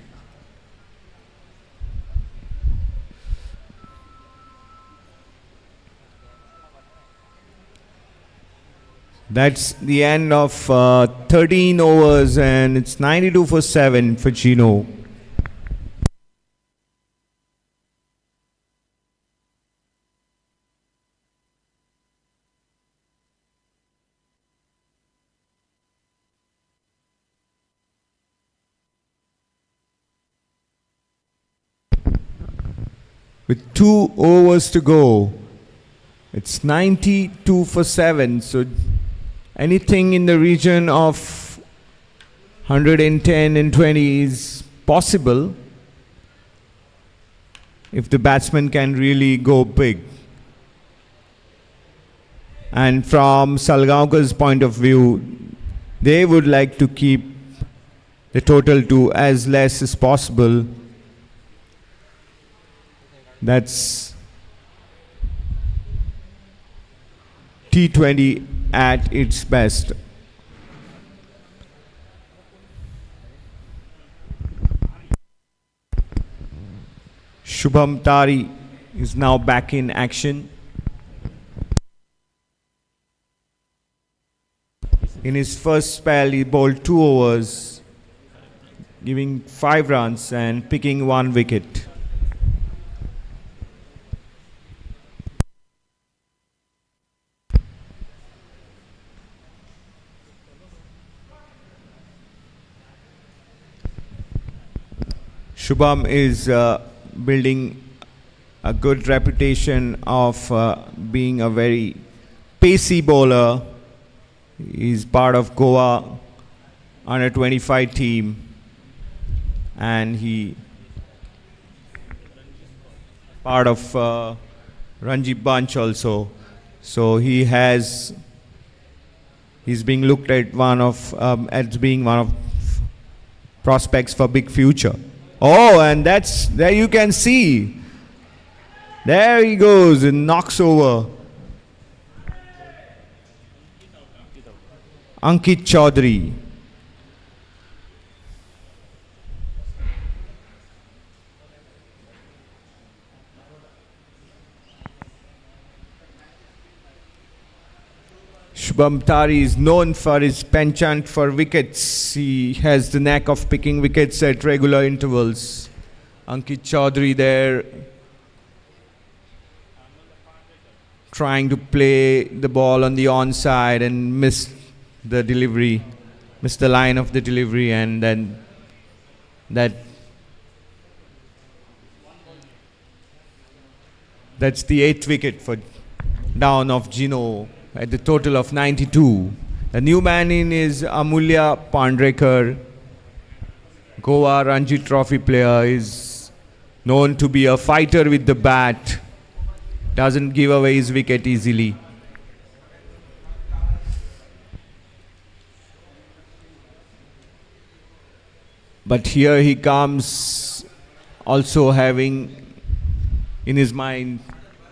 That's the end of 13 overs, and it's 92 for 7 for Gino. with 2 overs to go. It's 92 for 7. So anything in the region of 110 and 20 is possible if the batsman can really go big. And from Salgaocar's point of view, they would like to keep the total to as less as possible. That's T20 at its best. Shubham Tari is now back in action. In his first spell, he bowled 2 overs, giving 5 runs and picking 1 wicket. Shubham is building a good reputation of being a very pacey bowler. He's part of Goa under 25 team, and he part of Ranji bunch also. So he's being looked at as being one of prospects for big future. Oh, and there you can see. There he goes and knocks over Ankit Chaudhary. Shubham Tari is known for his penchant for wickets. He has the knack of picking wickets at regular intervals. Ankit Chaudhary there trying to play the ball on the onside and missed the line of the delivery, and then that's the 8th wicket for down of Gino at the total of 92. The new man in is Amulya Pandrekar, Goa Ranji Trophy player, is known to be a fighter with the bat, doesn't give away his wicket easily. But here he comes also having in his mind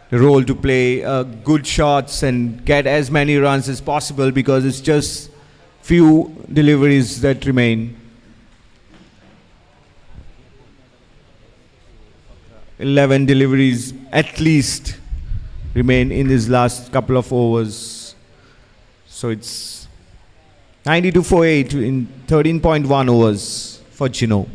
the role to play good shots and get as many runs as possible, because it's just few deliveries that remain. 11 deliveries at least remain in his last couple of overs. So it's 92 for 8 in 13.1 overs for Gino.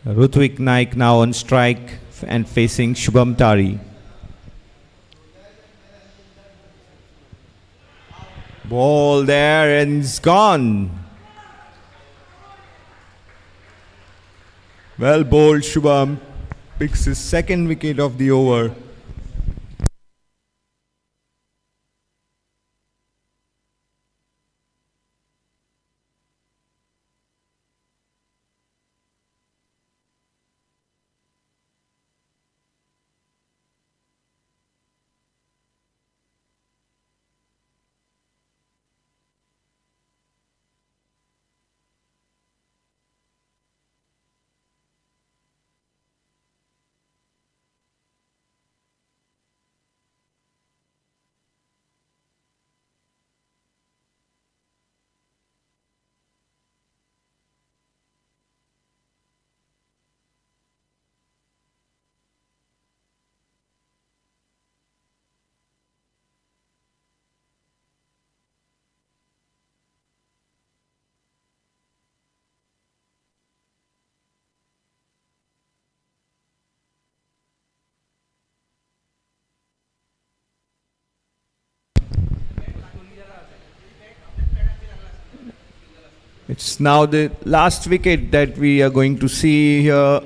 Rutvik Naik now on strike and facing Shubham Tari. Ball there and it's gone. Well bowled. Shubham picks his second wicket of the over. It's now the last wicket that we are going to see here.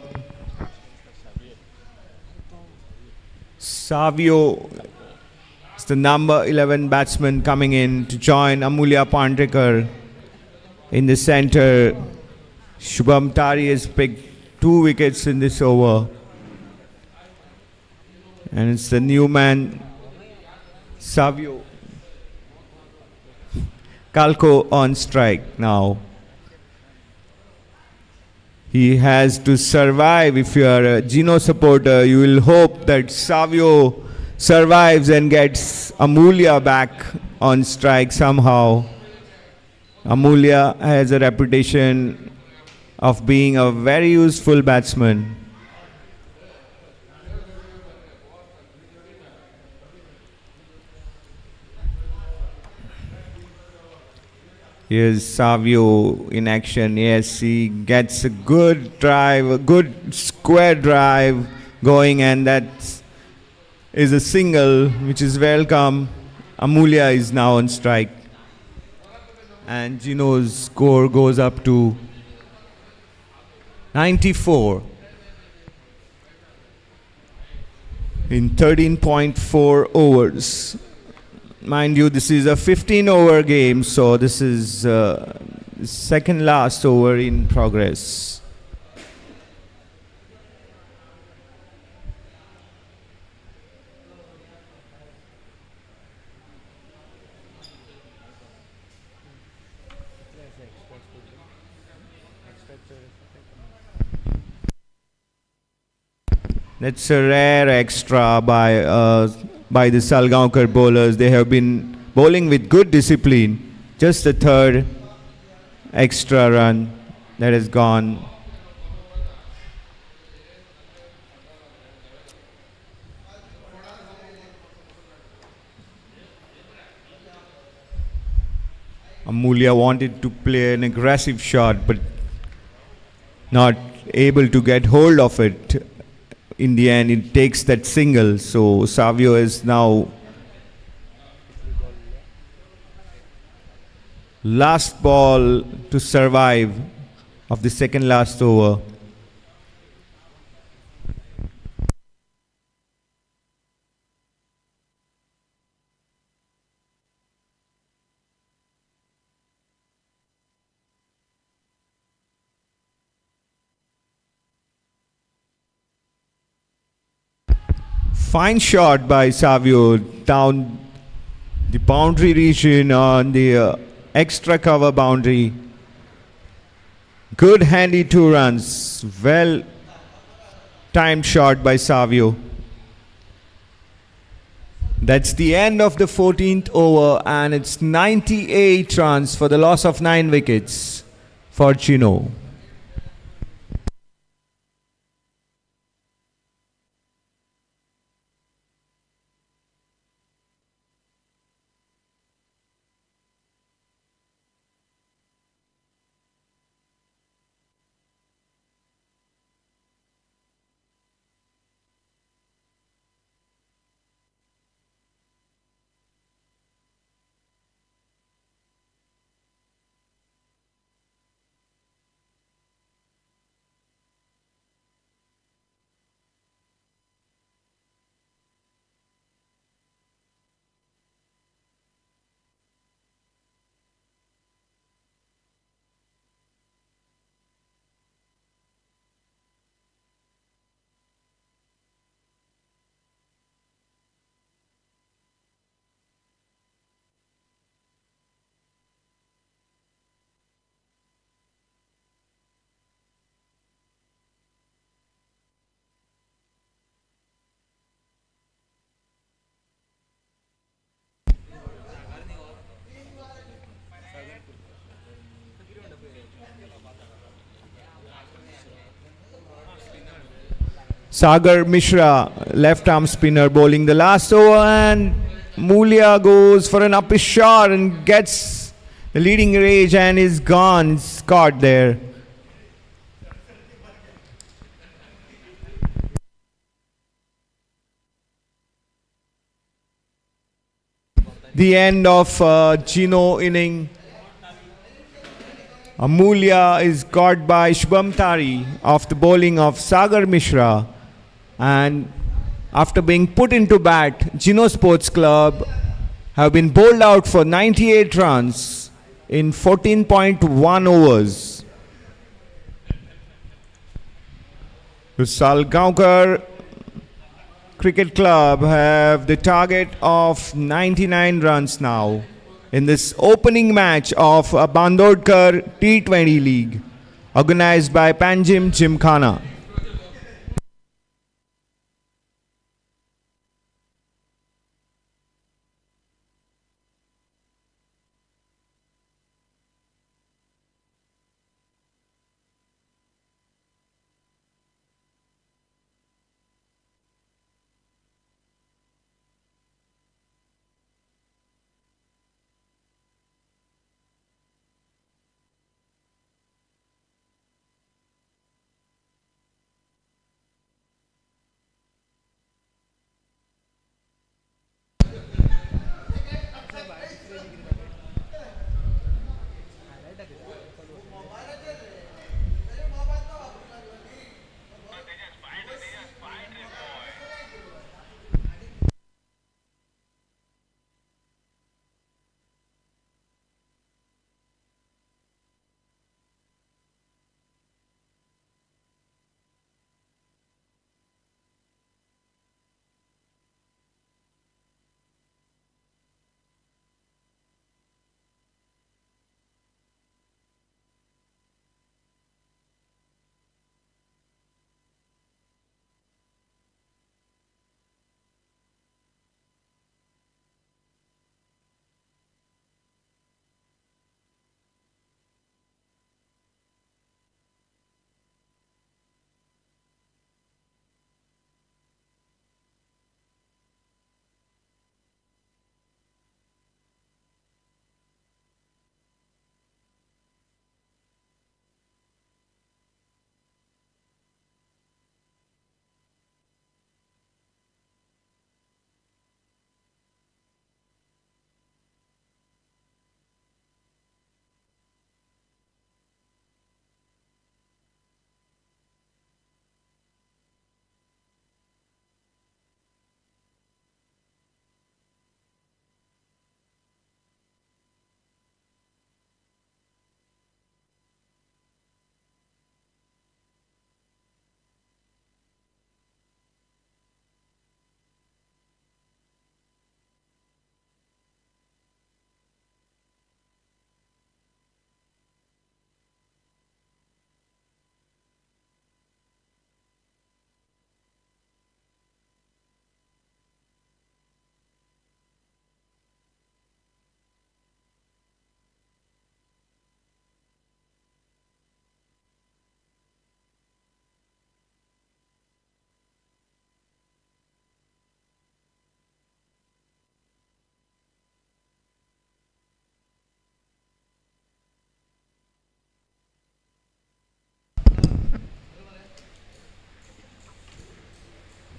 Savio is the number 11 batsman coming in to join Amulya Pandrekar in the center. Shubham Tari has picked 2 wickets in this over. And it's the new man, Savio Kalko, on strike now. He has to survive. If you are a Gino supporter, you will hope that Savio survives and gets Amulya back on strike somehow. Amulya has a reputation of being a very useful batsman. Here's Savio in action. Yes, he gets a good drive, a good square drive going, and that is a single, which is welcome. Amulya is now on strike. And Gino's score goes up to 94 in 13.4 overs. Mind you, this is a 15-over game, so this is second last over in progress. That's a rare extra by the Salgaocar bowlers. They have been bowling with good discipline. Just the third extra run that has gone. Amulya wanted to play an aggressive shot, but not able to get hold of it. In the end, it takes that single. So Savio is now last ball to survive of the second last over. Fine shot by Savio down the boundary region on the extra cover boundary. Good handy 2 runs. Well timed shot by Savio. That's the end of the 14th over, and it's 98 runs for the loss of 9 wickets for Gino. Sagar Mishra, left arm spinner, bowling the last over, and Amulya goes for an uppish shot and gets the leading range and is gone. It's caught there. The end of Gino inning. Amulya is caught by Shubham Tari off the bowling of Sagar Mishra. And after being put into bat, Gino Sports Club have been bowled out for 98 runs in 14.1 overs. The Salgaocar Cricket Club have the target of 99 runs now in this opening match of a BANDODKAR T20 League organized by Panjim Gymkhana.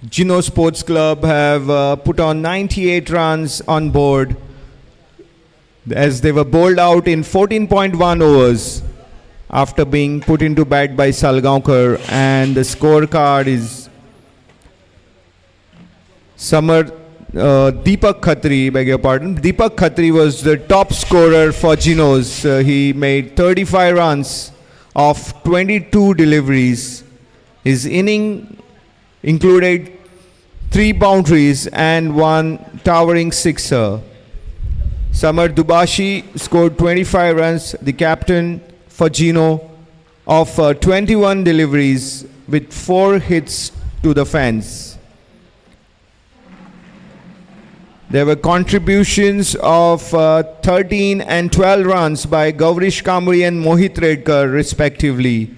Gino Sports Club have put on 98 runs on board as they were bowled out in 14.1 overs after being put into bat by Salgaocar, and the scorecard is Deepak Khatri, beg your pardon. Deepak Khatri was the top scorer for Ginos. He made 35 runs off 22 deliveries. His inning included 3 boundaries and 1 towering sixer. Samar Dubashi scored 25 runs, the captain for Gino, of 21 deliveries with 4 hits to the fence. There were contributions of 13 and 12 runs by Gaurish Kamri and Mohit Redkar respectively.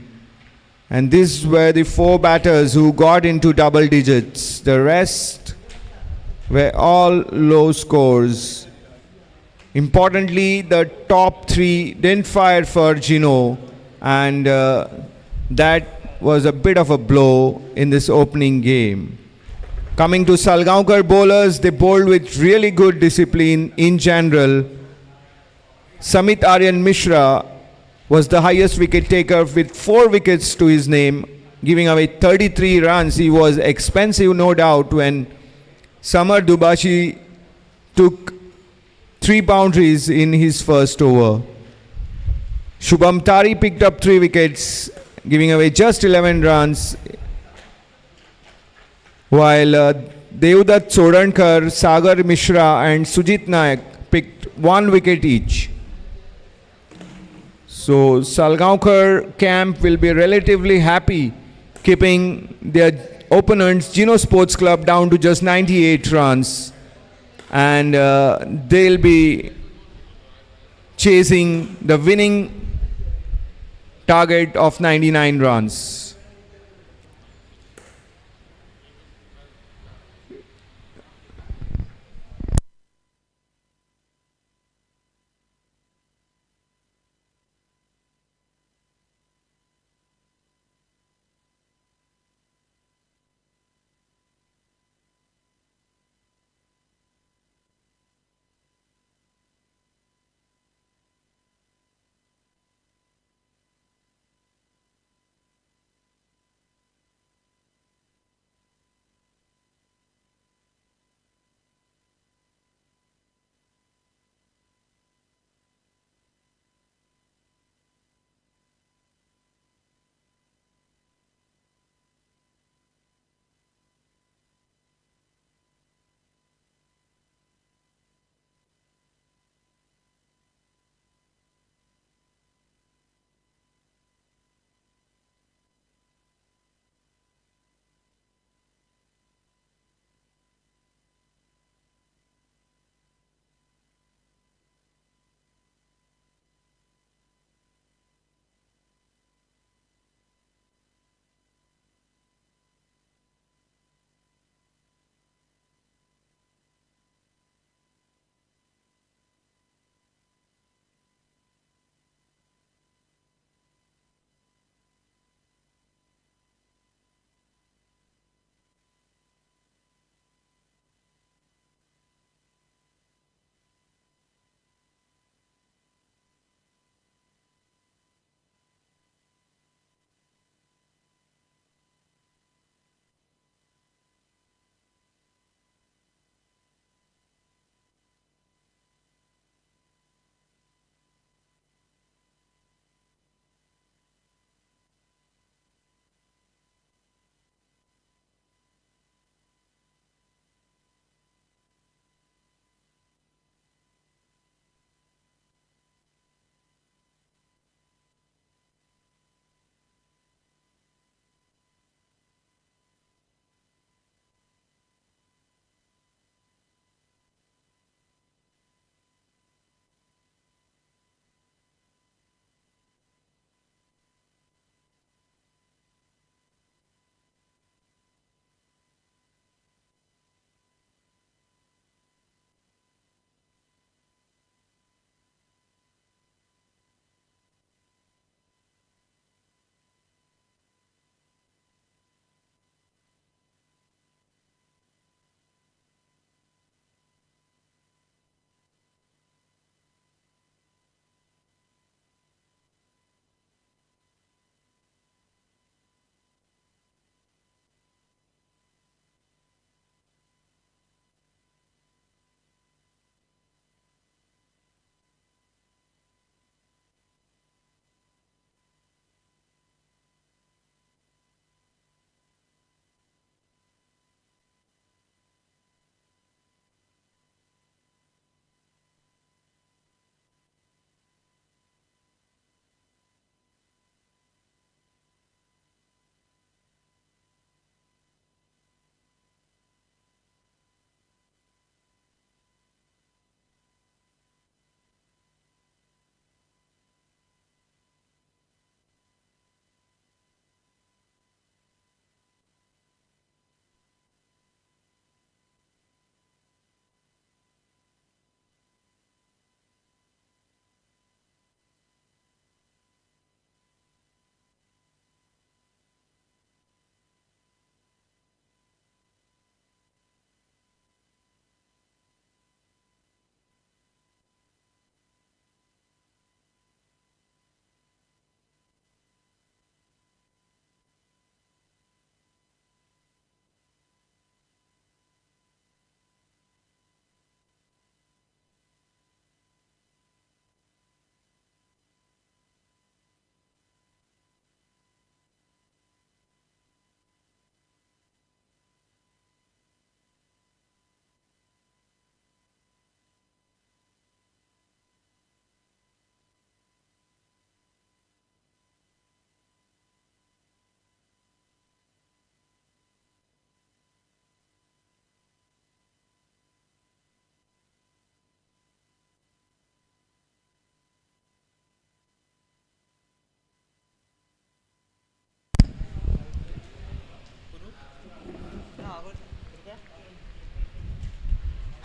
And these were the 4 batters who got into double digits. The rest were all low scores. Importantly, the top 3 didn't fire for Gino, and that was a bit of a blow in this opening game. Coming to Salgaocar bowlers, they bowled with really good discipline in general. Samit Aryan Mishra was the highest wicket taker with 4 wickets to his name, giving away 33 runs. He was expensive, no doubt, when Samar Dubashi took 3 boundaries in his first over. Shubham Tari picked up 3 wickets, giving away just 11 runs, while Devdutt Sodankar, Sagar Mishra and Sujit Nayak picked 1 wicket each. So Salgaocar camp will be relatively happy, keeping their opponents Gino Sports Club down to just 98 runs, and they'll be chasing the winning target of 99 runs.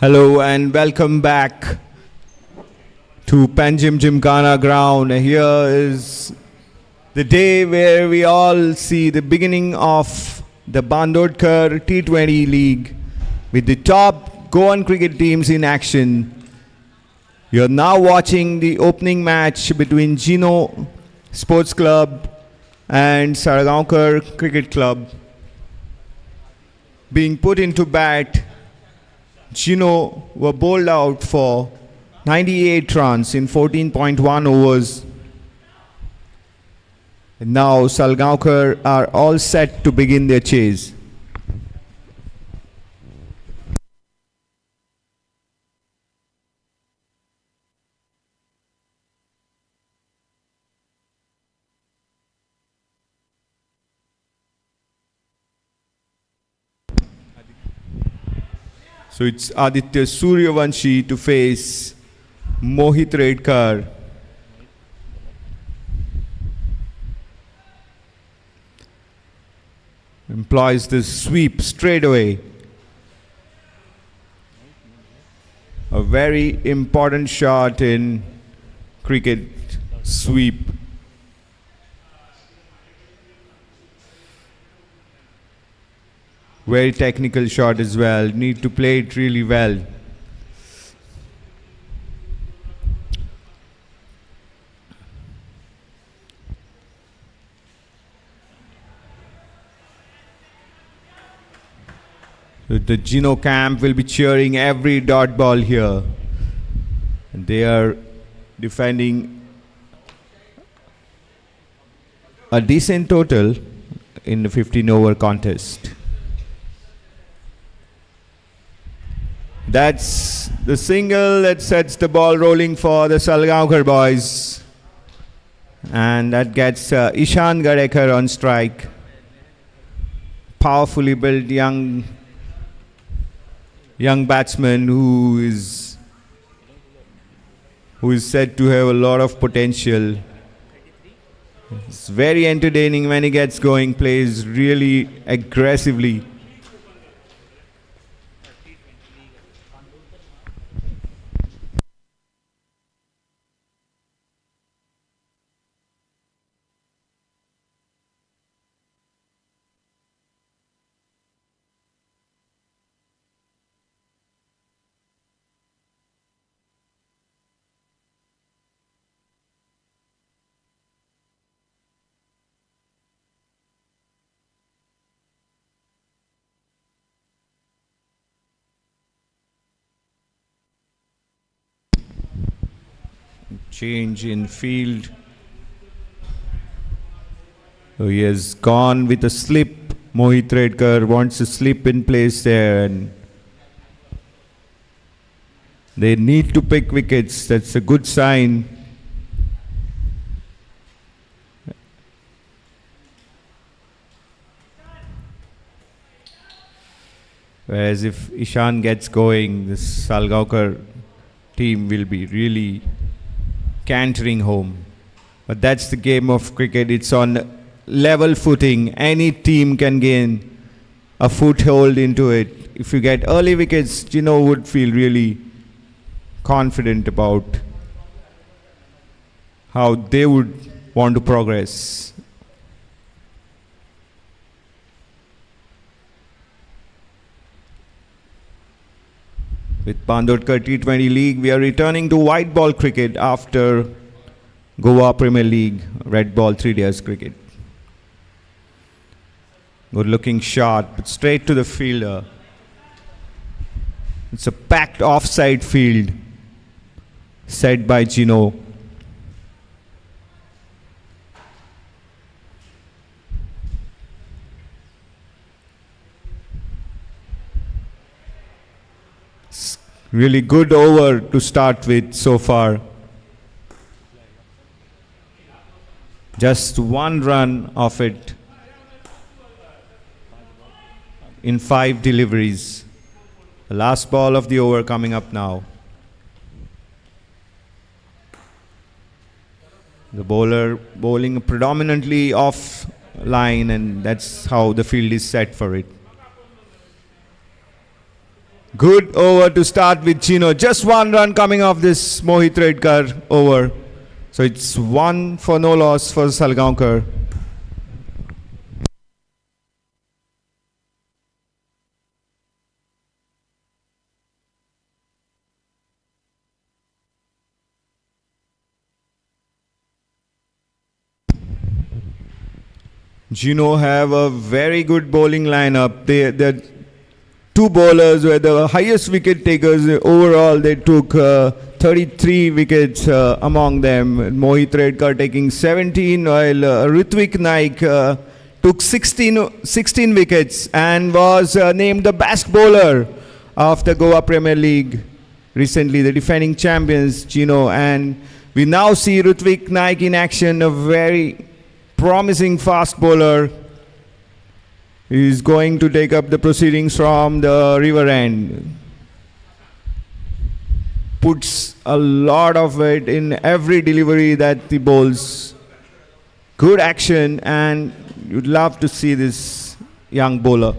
Hello and welcome back to Panjim Gymkhana ground. Here is the day where we all see the beginning of the BANDODKAR T20 League with the top Goan cricket teams in action. You're now watching the opening match between Gino Sports Club and Salgaocar Cricket Club. Being put into bat, Gino were bowled out for 98 runs in 14.1 overs. And now Salgaocar are all set to begin their chase. So it's Aditya Suryavanshi to face Mohit Redkar. Employs the sweep straight away. A very important shot in cricket, sweep. Very technical shot as well. Need to play it really well. The Gino camp will be cheering every dot ball here. And they are defending a decent total in the 15 over contest. That's the single that sets the ball rolling for the Salgaocar boys. And that gets Ishan Gadekar on strike. Powerfully built young batsman who is said to have a lot of potential. It's very entertaining when he gets going, plays really aggressively. Change in field. So he has gone with a slip. Mohit Redkar wants a slip in place there, and they need to pick wickets. That's a good sign. Whereas if Ishan gets going, this Salgaocar team will be really cantering home. But that's the game of cricket. It's on level footing. Any team can gain a foothold into it. If you get early wickets, Gino would feel really confident about how they would want to progress. With BANDODKAR T20 League, we are returning to white ball cricket after Goa Premier League red ball 3 days cricket. Good looking shot, but straight to the fielder. It's a packed offside field set by Gino. Really good over to start with so far. Just 1 run of it in 5 deliveries. The last ball of the over coming up now. The bowler bowling predominantly off line, and that's how the field is set for it. Good over to start with Gino. Just one run coming off this Mohit Redkar over. So it's 1 for no loss for Salgaocar. Gino have a very good bowling lineup. They're two bowlers were the highest wicket takers overall. They took 33 wickets among them. Mohit Redkar taking 17, while Ritvik Naik took 16 wickets and was named the best bowler of the Goa Premier League recently, the defending champions, Gino. And we now see Ritvik Naik in action, a very promising fast bowler. He's going to take up the proceedings from the river end. Puts a lot of weight in every delivery that he bowls. Good action, and you'd love to see this young bowler.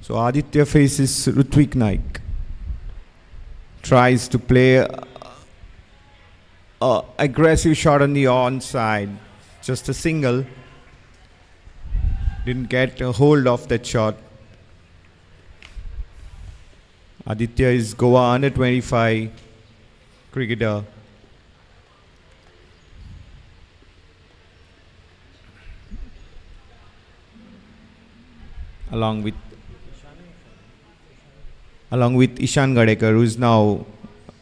So Aditya faces Ritvik Naik. Tries to play a aggressive shot on the onside. Just a single. Didn't get a hold of that shot. Aditya is Goa under 25 cricketer. Along with Ishan Gadekar, who is now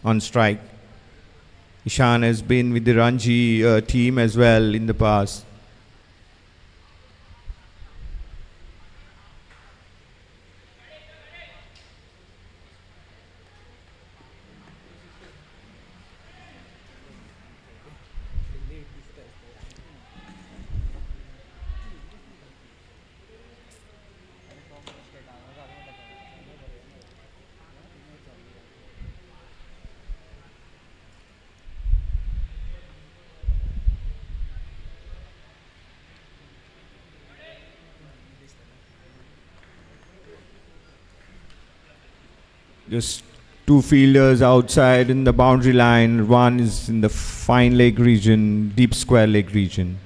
on strike. Ishan has been with the Ranji team as well in the past. Just two fielders outside in the boundary line. One is in the fine leg region, deep square leg region.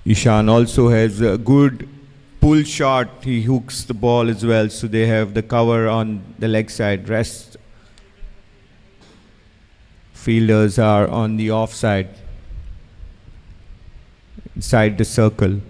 Ishan also has a good pull shot. He hooks the ball as well, so they have the cover on the leg side. Rest fielders are on the off side, inside the circle.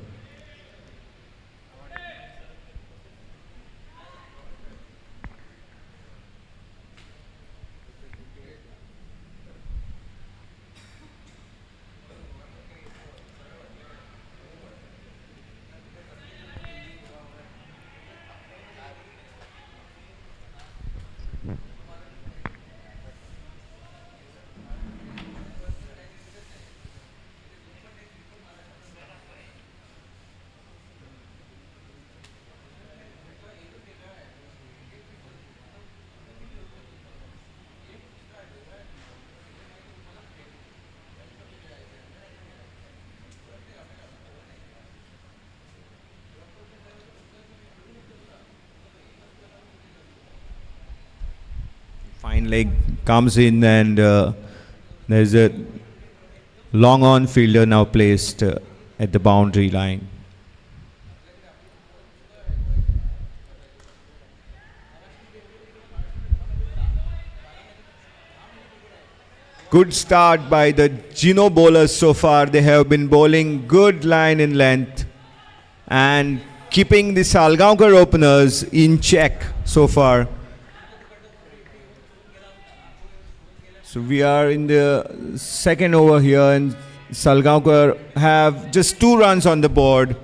Fine leg comes in, and there's a long on fielder now placed at the boundary line. Good start by the Gino bowlers so far. They have been bowling good line in length and keeping the Salgaocar openers in check so far. So we are in the second over here and Salgaocar have just 2 runs on the board.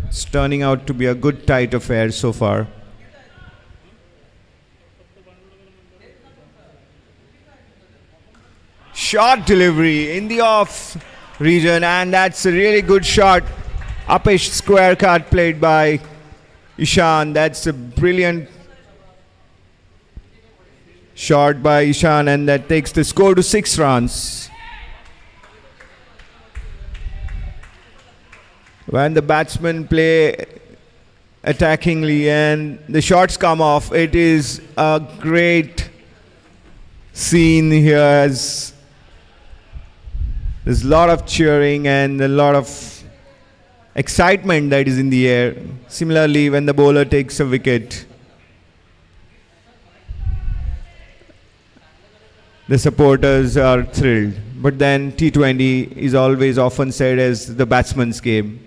It's turning out to be a good tight affair so far. Short delivery in the off region, and that's a really good shot. Uppish square cut played by Ishan. That's a brilliant shot by Ishan, and that takes the score to 6 runs. When the batsmen play attackingly and the shots come off, it is a great scene here as there's a lot of cheering and a lot of excitement that is in the air. Similarly, when the bowler takes a wicket, the supporters are thrilled. But then T20 is always often said as the batsman's game.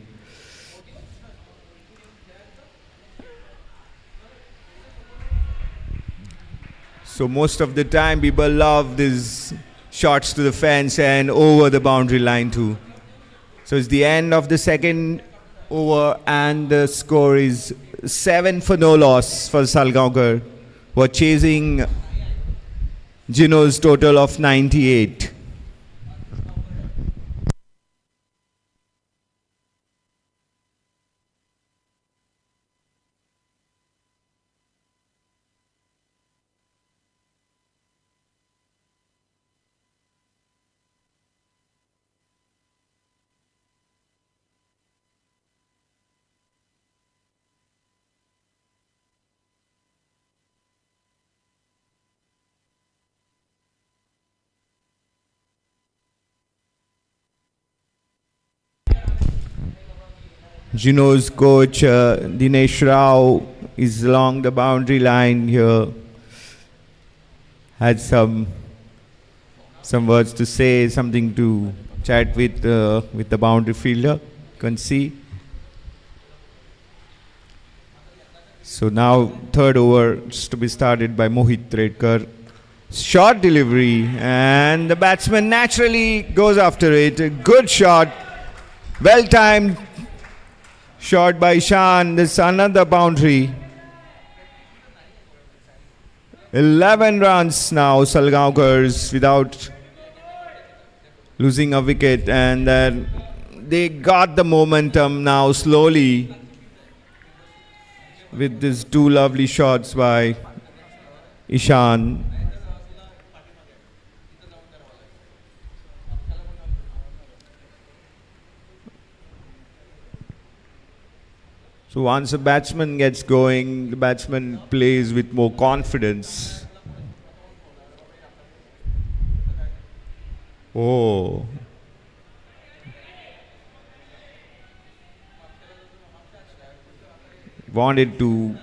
So most of the time people love these shots to the fence and over the boundary line too. So it's the end of the second over and the score is 7 for no loss for Salgaocar, who are chasing Gino's total of 98. Gino's coach Dinesh Rao is along the boundary line here. Had some words to say, something to chat with the boundary fielder. You can see. So now third over is to be started by Mohit Tredkar. Short delivery and the batsman naturally goes after it. A good shot, well timed. Shot by Ishan. This another boundary. 11 runs now, Salgaocar's without losing a wicket, and they got the momentum now slowly with these 2 lovely shots by Ishan. So once a batsman gets going, the batsman plays with more confidence. Oh. Wanted to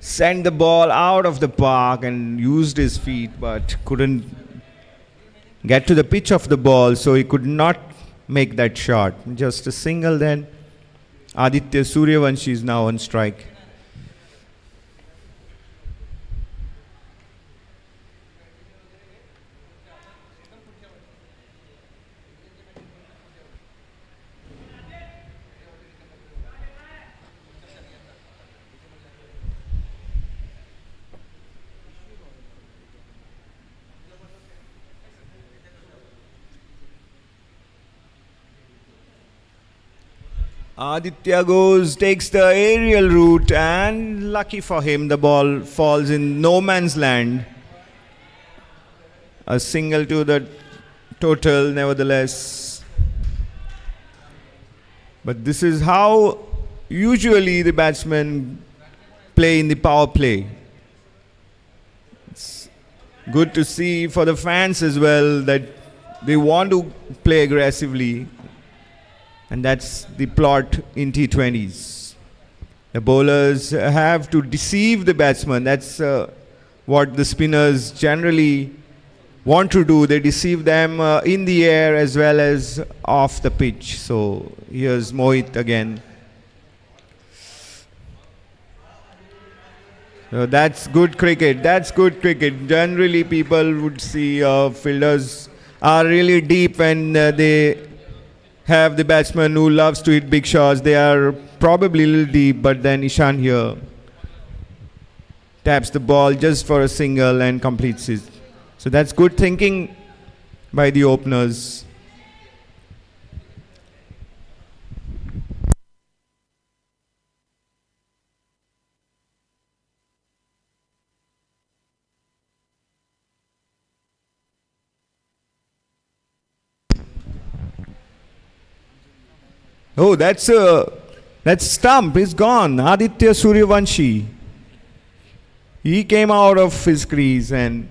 send the ball out of the park and used his feet, but couldn't get to the pitch of the ball, so he could not make that shot. Just a single then. Aditya Suryavanshi is now on strike. Aditya takes the aerial route, and lucky for him, the ball falls in no man's land. A single to the total, nevertheless. But this is how usually the batsmen play in the power play. It's good to see for the fans as well that they want to play aggressively. And that's the plot in T20s. The bowlers have to deceive the batsman. That's what the spinners generally want to do. They deceive them in the air as well as off the pitch. So here's Mohit again. So that's good cricket. That's good cricket. Generally, people would see fielders are really deep when they have the batsman who loves to hit big shots. They are probably a little deep, but then Ishan here taps the ball just for a single and completes it. So that's good thinking by the openers. Oh, that's stump. He's gone. Aditya Suryavanshi. He came out of his crease and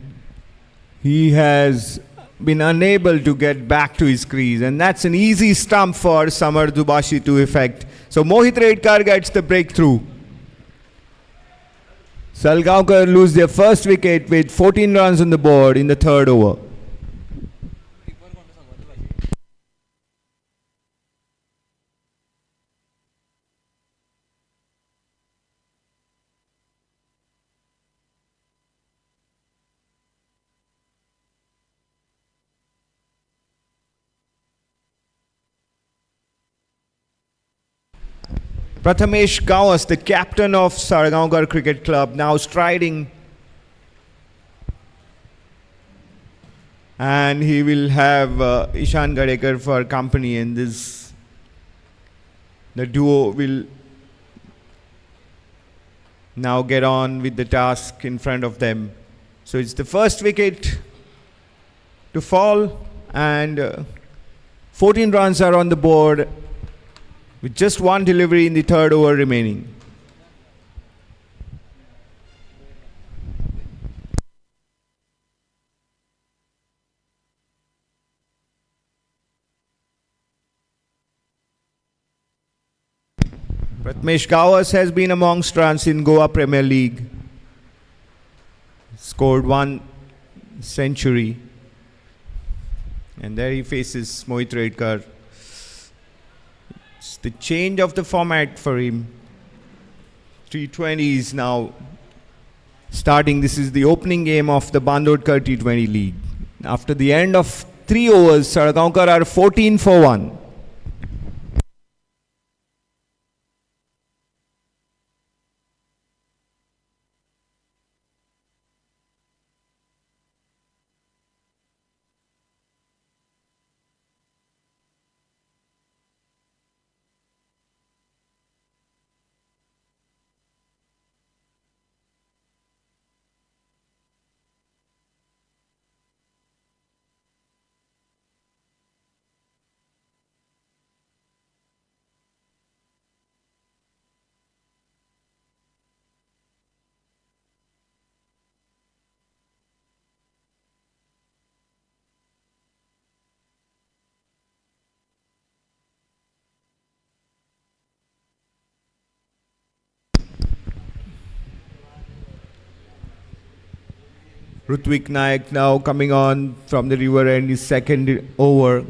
he has been unable to get back to his crease. And that's an easy stump for Samar Dubashi to effect. So Mohit Redkar gets the breakthrough. Salgaocar lose their first wicket with 14 runs on the board in the third over. Prathamesh Gawas, the captain of Salgaocar Cricket Club, now striding. And he will have Ishan Gadekar for company, and the duo will now get on with the task in front of them. So it's the first wicket to fall, and 14 runs are on the board, with just one delivery in the third over remaining. Prathamesh Gawas has been amongst runs in Goa Premier League. Scored 1 century. And there he faces Mohit Redkar. It's the change of the format for him. T20 is now starting. This is the opening game of the BANDODKAR T20 League. After the end of 3 overs, Salgaocar are 14 for 1. Rutvik Naik now coming on from the river end is second over,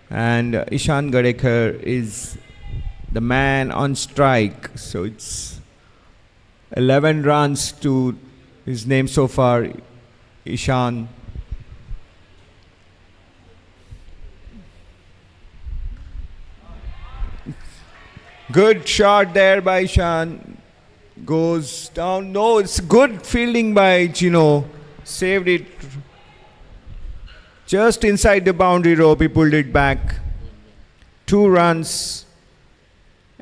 and Ishan Gadekar is the man on strike. So it's 11 runs to his name so far, Ishan. Good shot there by Ishan. Goes down. No, it's good fielding by Gino. Saved it just inside the boundary rope. He pulled it back. 2 runs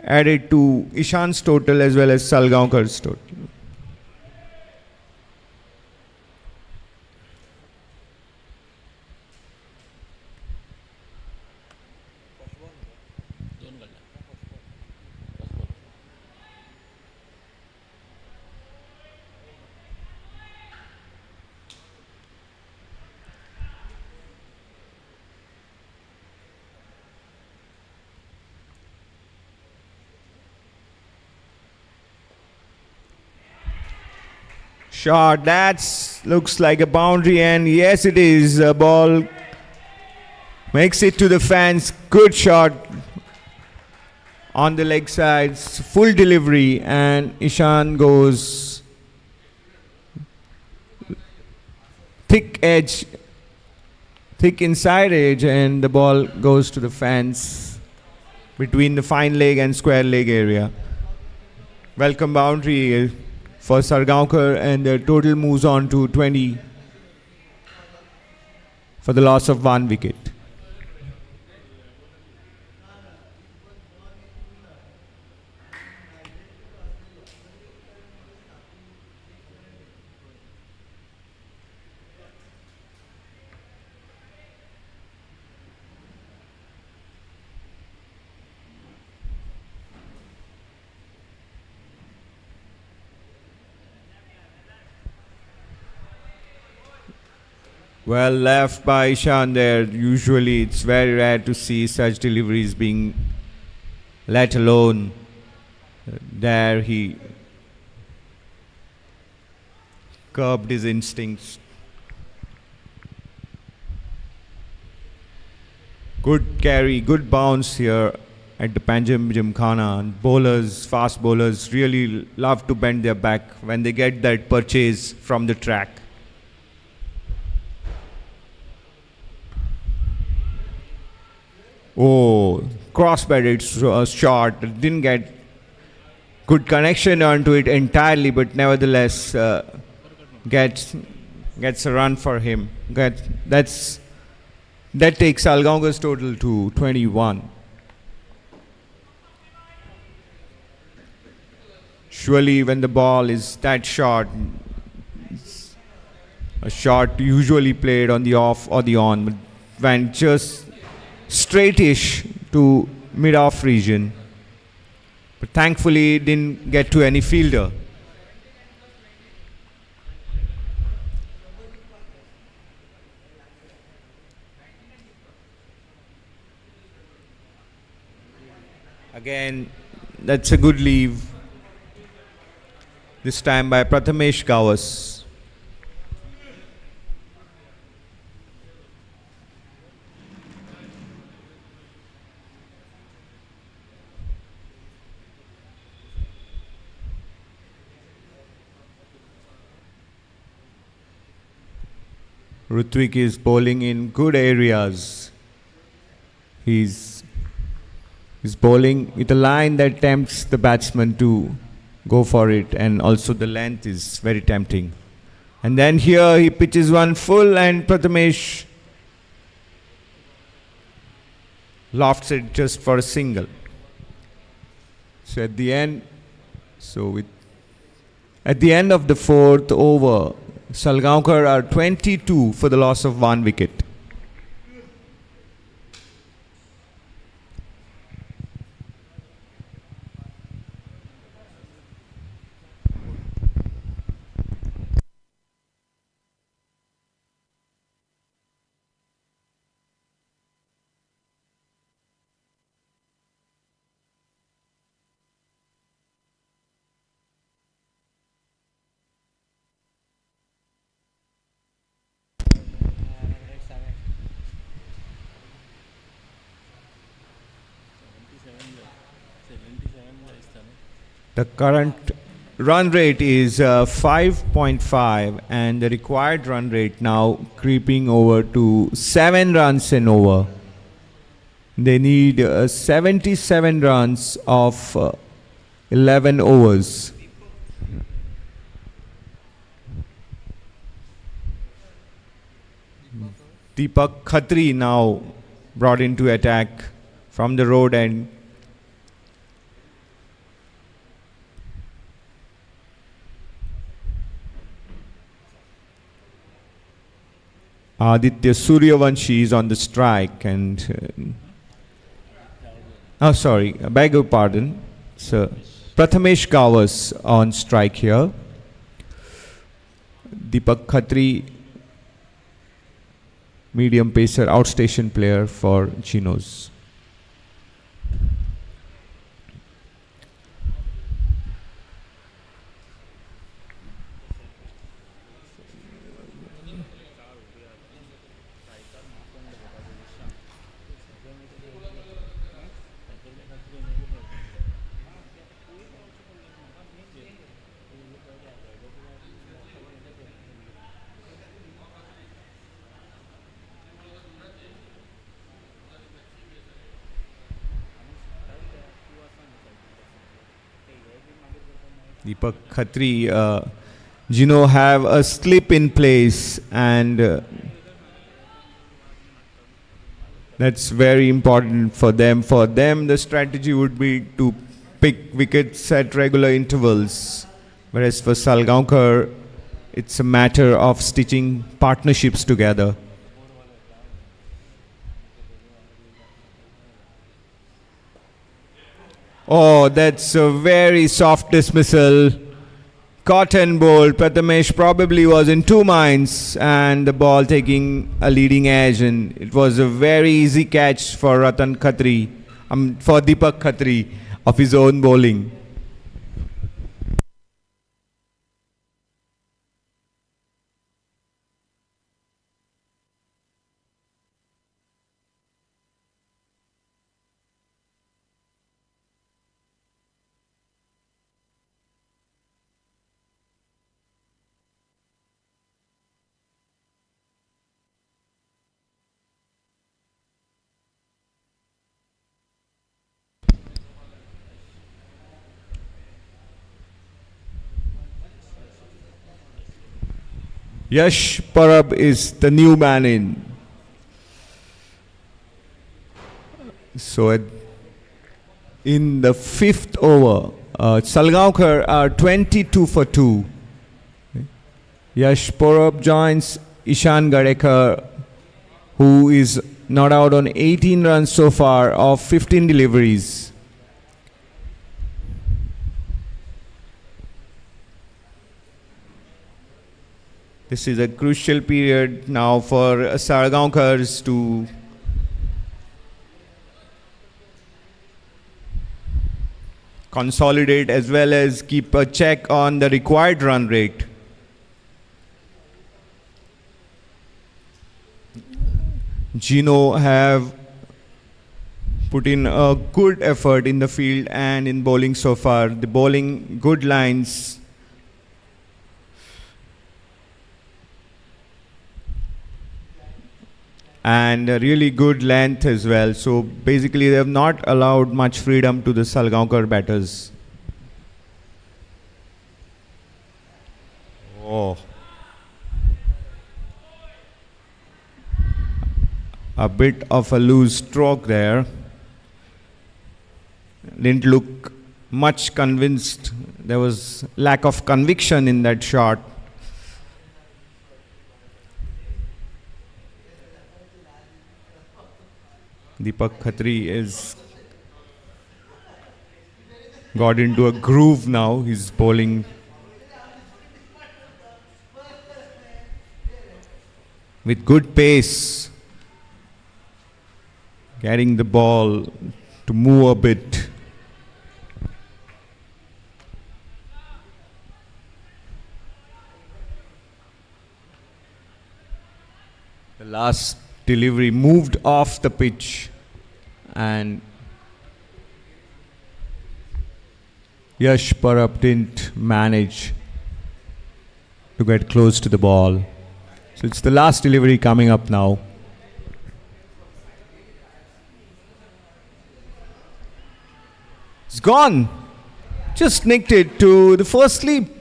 added to Ishan's total as well as Salgaocar's total. Shot. That looks like a boundary, and yes, it is. A ball makes it to the fence. Good shot on the leg sides. Full delivery, and Ishan goes thick edge, thick inside edge, and the ball goes to the fence between the fine leg and square leg area. Welcome boundary for Salgaocar, and the total moves on to 20 for the loss of 1 wicket. Well left by Ishan there. Usually it's very rare to see such deliveries being let alone. There he curbed his instincts. Good carry, good bounce here at the Panjim Gymkhana. And bowlers, fast bowlers really love to bend their back when they get that purchase from the track. Oh, cross-bedded shot. Didn't get good connection onto it entirely, but nevertheless gets a run for him. That takes Salgaocar's total to 21. Surely when the ball is that short, it's a shot usually played on the off or the on, but when just straightish to mid-off region, but thankfully didn't get to any fielder. Again, that's a good leave, this time by Prathamesh Gawas. Rutvik is bowling in good areas. He's bowling with a line that tempts the batsman to go for it, and also the length is very tempting. And then here he pitches one full, and Prathamesh lofts it just for a single. So at the end of the 4th over, Salgaocar are 22 for the loss of 1 wicket. The current run rate is 5.5, and the required run rate now creeping over to 7 runs an over. They need 77 runs of 11 overs. Deepak Khatri now brought into attack from the road end. Aditya Suryavanshi is on the strike, and I beg your pardon. So Prathamesh Gawas on strike here. Deepak Khatri, medium pacer, outstation player for Ginos. Deepak Khatri, Gino have a slip in place, and that's very important for them. For them, the strategy would be to pick wickets at regular intervals, whereas for Salgaocar, it's a matter of stitching partnerships together. Oh, that's a very soft dismissal. Caught and bowled. Prathamesh probably was in two minds, and the ball taking a leading edge, and it was a very easy catch for Ratan Khatri, for Deepak Khatri of his own bowling. Yash Parab is the new man in. So in the fifth over, Salgaocar are 22 for 2. Yash Parab joins Ishan Gadekar, who is not out on 18 runs so far of 15 deliveries. This is a crucial period now for Salgaoncars to consolidate as well as keep a check on the required run rate. Gino have put in a good effort in the field and in bowling so far. The bowling, good lines. And a really good length as well. So basically they have not allowed much freedom to the Salgaocar batters. Oh. A bit of a loose stroke there. Didn't look much convinced. There was lack of conviction in that shot. Deepak Khatri is got into a groove now. He's bowling with good pace, getting the ball to move a bit. The last delivery moved off the pitch, and Yash Parab didn't manage to get close to the ball. So it's the last delivery coming up now. It's gone. Just nicked it to the first sleep.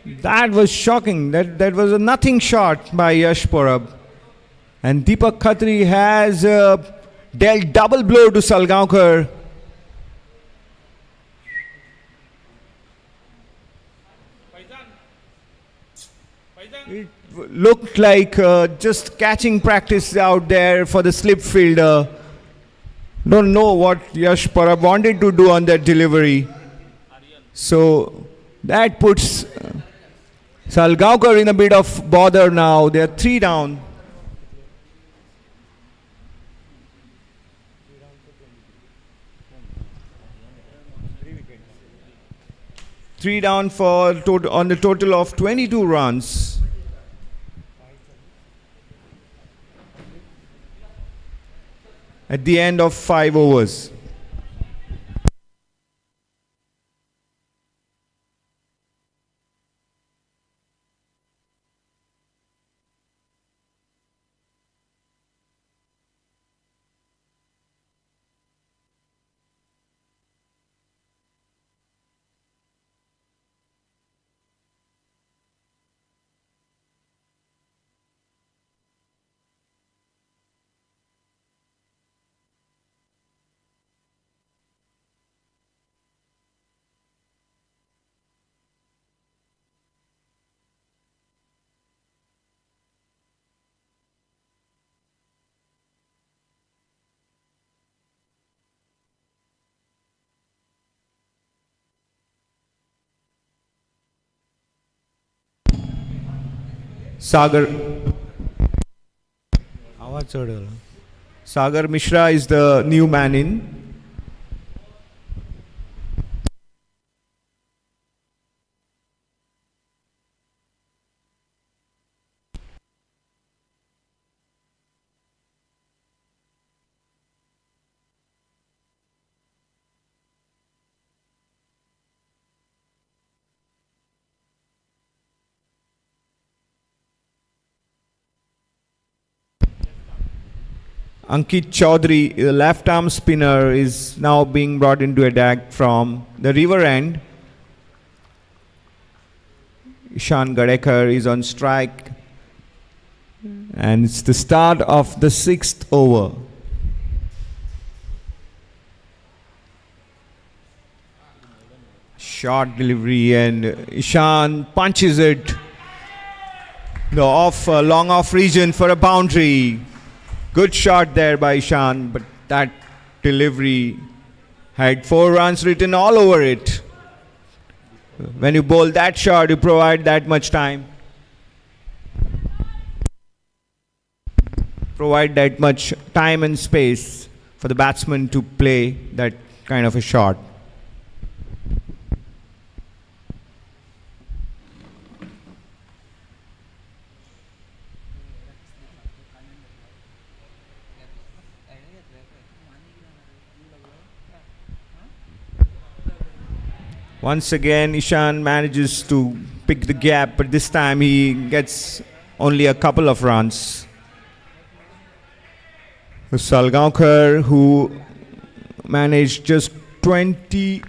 That was shocking. That was a nothing shot by Yash Parab. And Deepak Khatri has dealt double blow to Salgaocar. It looked like just catching practice out there for the slip fielder. Don't know what Yash Parab wanted to do on that delivery. So that puts Salgaocar in a bit of bother now. They are 3 down. Three down for on the total of 22 runs. At the end of 5 overs. Sagar. Sagar Mishra is the new man in. Ankit Chaudhary, the left arm spinner, is now being brought into attack from the river end. Ishan Gadekar is on strike. And it's the start of the 6th over. Short delivery and Ishan punches it. The long off region for a boundary. Good shot there by Ishan, but that delivery had 4 runs written all over it. When you bowl that shot, you provide that much time. Provide that much time and space for the batsman to play that kind of a shot. Once again, Ishan manages to pick the gap, but this time he gets only a couple of runs. Salgaocar, who managed just 22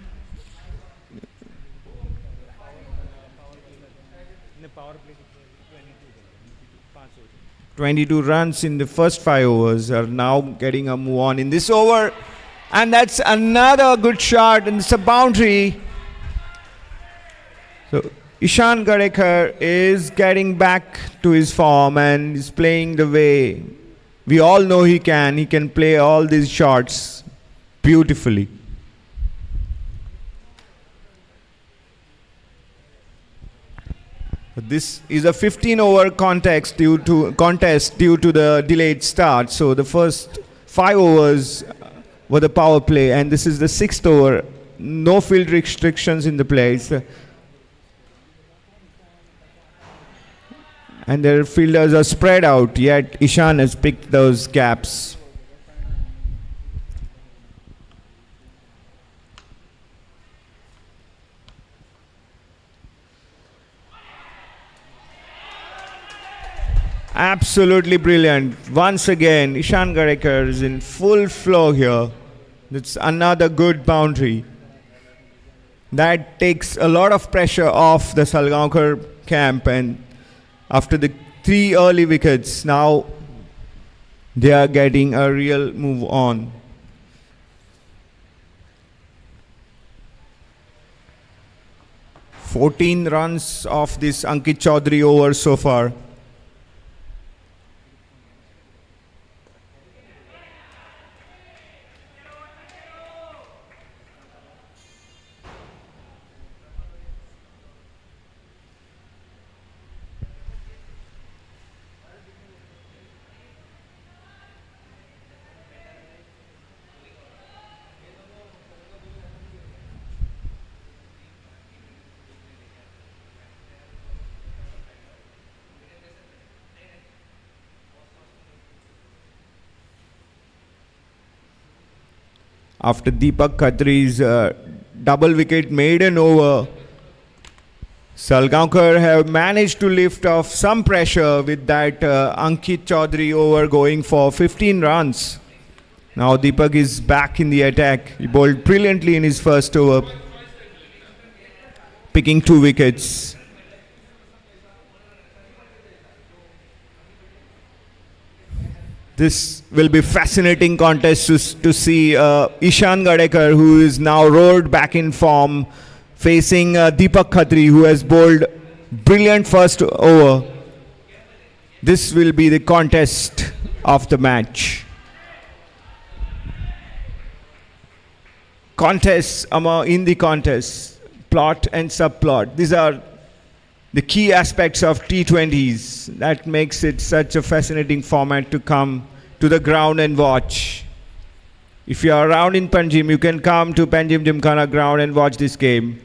runs in the first 5 overs, are now getting a move on in this over. And that's another good shot, and it's a boundary. So Ishan Gadekar is getting back to his form and is playing the way we all know he can. He can play all these shots beautifully. This is a 15-over contest due to the delayed start. So the first 5 overs were the power play, and this is the 6th over. No field restrictions in the place. And their fielders are spread out, yet Ishan has picked those gaps. Absolutely brilliant. Once again, Ishan Gadekar is in full flow here. It's another good boundary. That takes a lot of pressure off the Salgaocar camp, and after the 3 early wickets, now they are getting a real move on. "14 runs off this Ankit Chaudhary over so far. After Deepak Khatri's double wicket maiden over, Salgaocar have managed to lift off some pressure with that Ankit Chaudhary over going for 15 runs. Now Deepak is back in the attack. He bowled brilliantly in his first over, picking 2 wickets. This will be fascinating contest to see Ishan Gadekar, who is now roared back in form, facing Deepak Khatri, who has bowled brilliant first over. This will be the contest of the match. Contests in the contest, plot and subplot. These are the key aspects of T20s that makes it such a fascinating format to come to the ground and watch. If you are around in Panjim, you can come to Panjim Gymkhana ground and watch this game.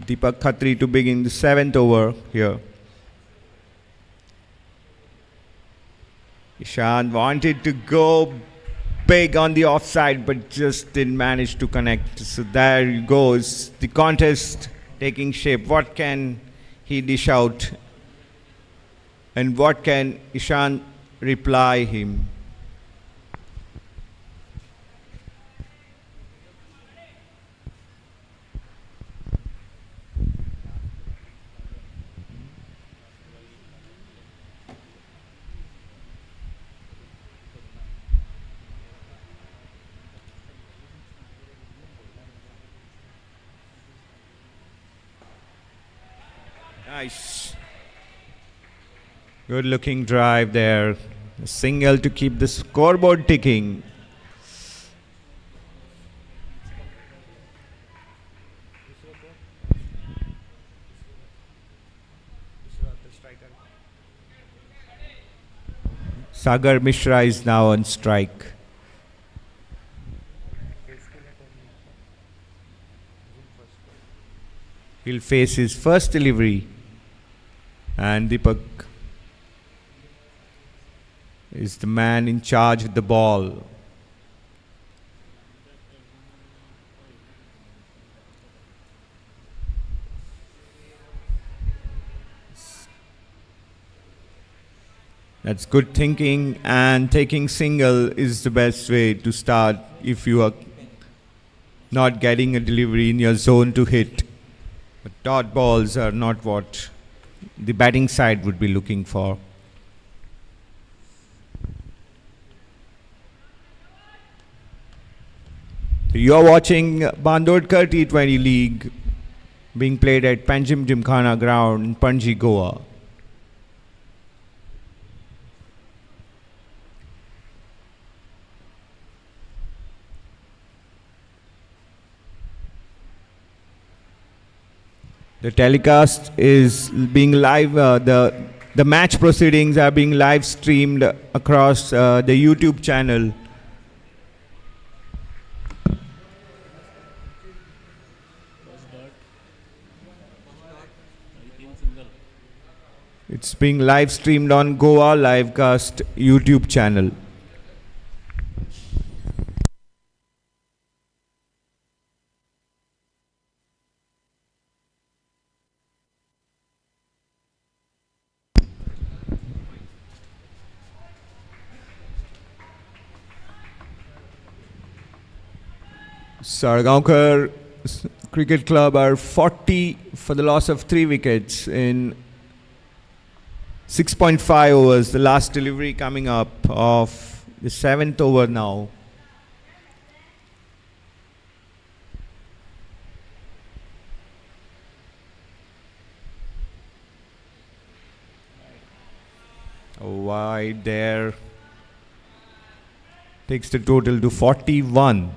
Deepak Khatri to begin the 7th over here. Ishan wanted to go big on the offside but just didn't manage to connect. So there goes the contest taking shape. What can he dish out? And what can Ishan reply him? Nice. Good looking drive there. A single to keep the scoreboard ticking. Sagar Mishra is now on strike. He'll face his first delivery. And Deepak is the man in charge with the ball. That's good thinking, and taking single is the best way to start if you are not getting a delivery in your zone to hit. But dot balls are not what the batting side would be looking for. So you're watching Bandodkar T20 League being played at Panjim Gymkhana ground in Panji, Goa. The telecast is being live, the match proceedings are being live streamed across the YouTube channel. It's being live streamed on Goa Livecast YouTube channel. Salgaocar Cricket Club are 40 for the loss of 3 wickets in 6.5 overs. The last delivery coming up of the 7th over now. Wide there. Takes the total to 41.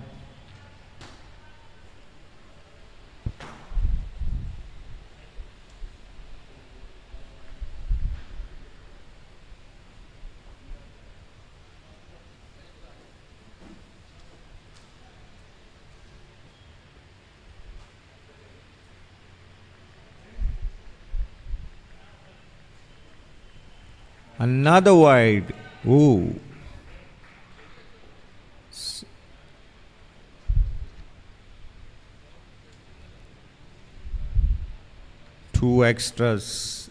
Another wide. Ooh. Two extras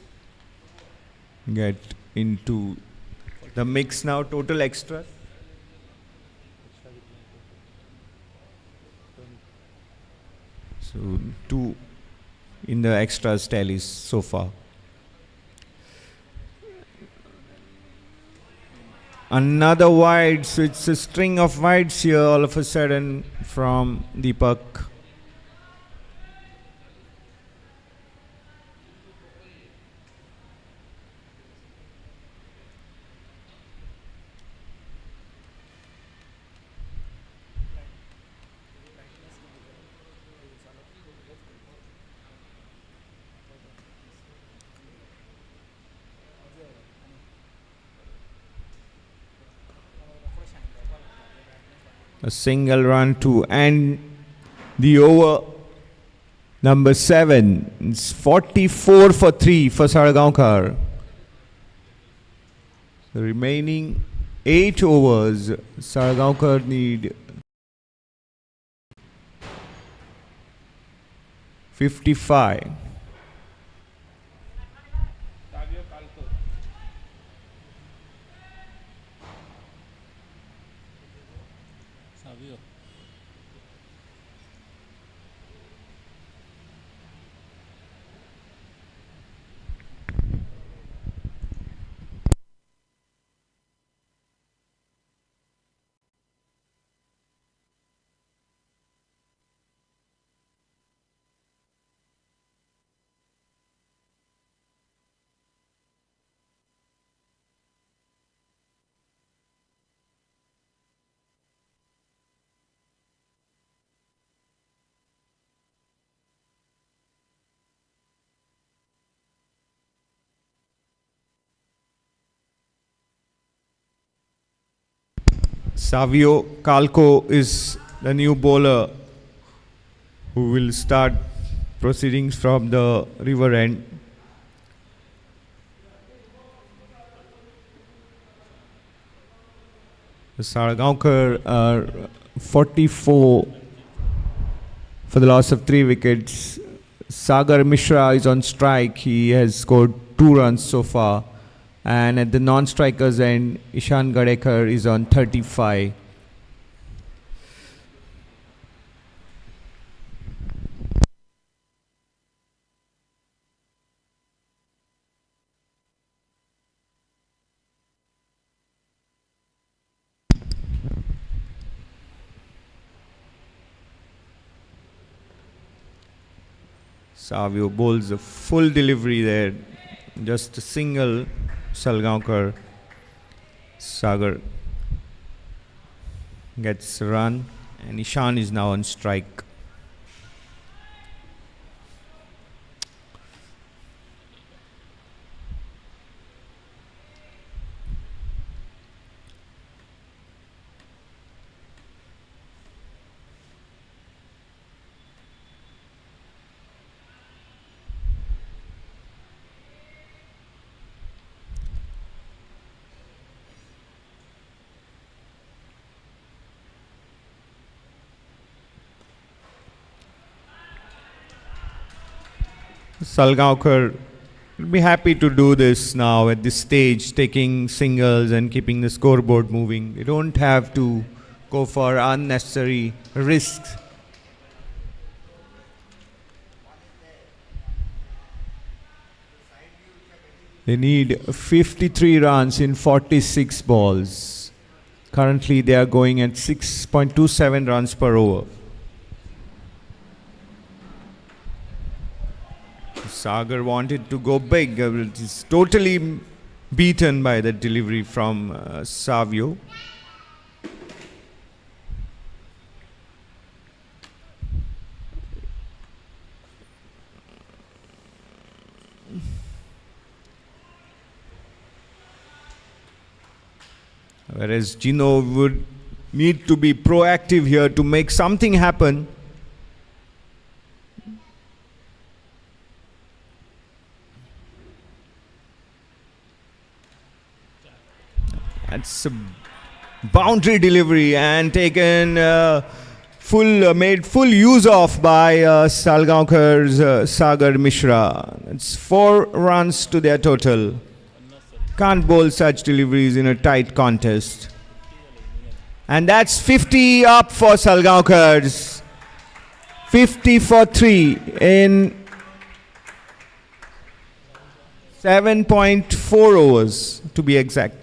get into the mix now. Total extras. So 2 in the extras tallies so far. Another wide, so it's a string of wides here all of a sudden from Deepak. A single run to end the over. Number 7. It's 44 for 3 for Salgaocar. The remaining 8 overs, Salgaocar need 55. Savio Calco is the new bowler who will start proceedings from the river end. The Salgaocar are 44 for the loss of 3 wickets. Sagar Mishra is on strike. He has scored 2 runs so far. And at the non-strikers end, Ishan Gadekar is on 35. Savio bowls a full delivery there. Just a single. Salgaocar. Sagar gets a run and Ishan is now on strike. Salgaocar will be happy to do this now at this stage, taking singles and keeping the scoreboard moving. They don't have to go for unnecessary risks. They need 53 runs in 46 balls. Currently they are going at 6.27 runs per over. Sagar wanted to go big. He's totally beaten by the delivery from Savio. Whereas Gino would need to be proactive here to make something happen. That's a boundary delivery and taken made full use of by Salgaocar's Sagar Mishra. It's 4 runs to their total. Can't bowl such deliveries in a tight contest. And that's 50 up for Salgaocar's. 50 for 3 in 7.4 overs to be exact.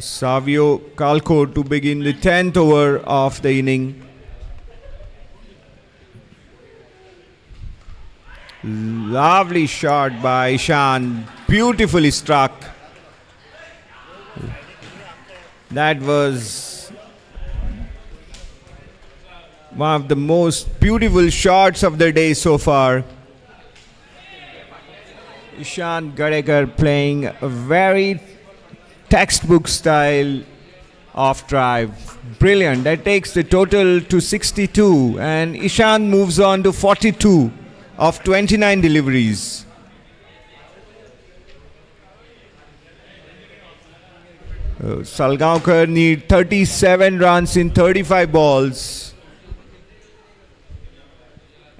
Savio Calco to begin the 10th over of the inning. Lovely shot by Ishan, beautifully struck. That was one of the most beautiful shots of the day so far. Ishan Gadekar playing a very textbook style off drive. Brilliant. That takes the total to 62, and Ishan moves on to 42 of 29 deliveries. Salgaocar need 37 runs in 35 balls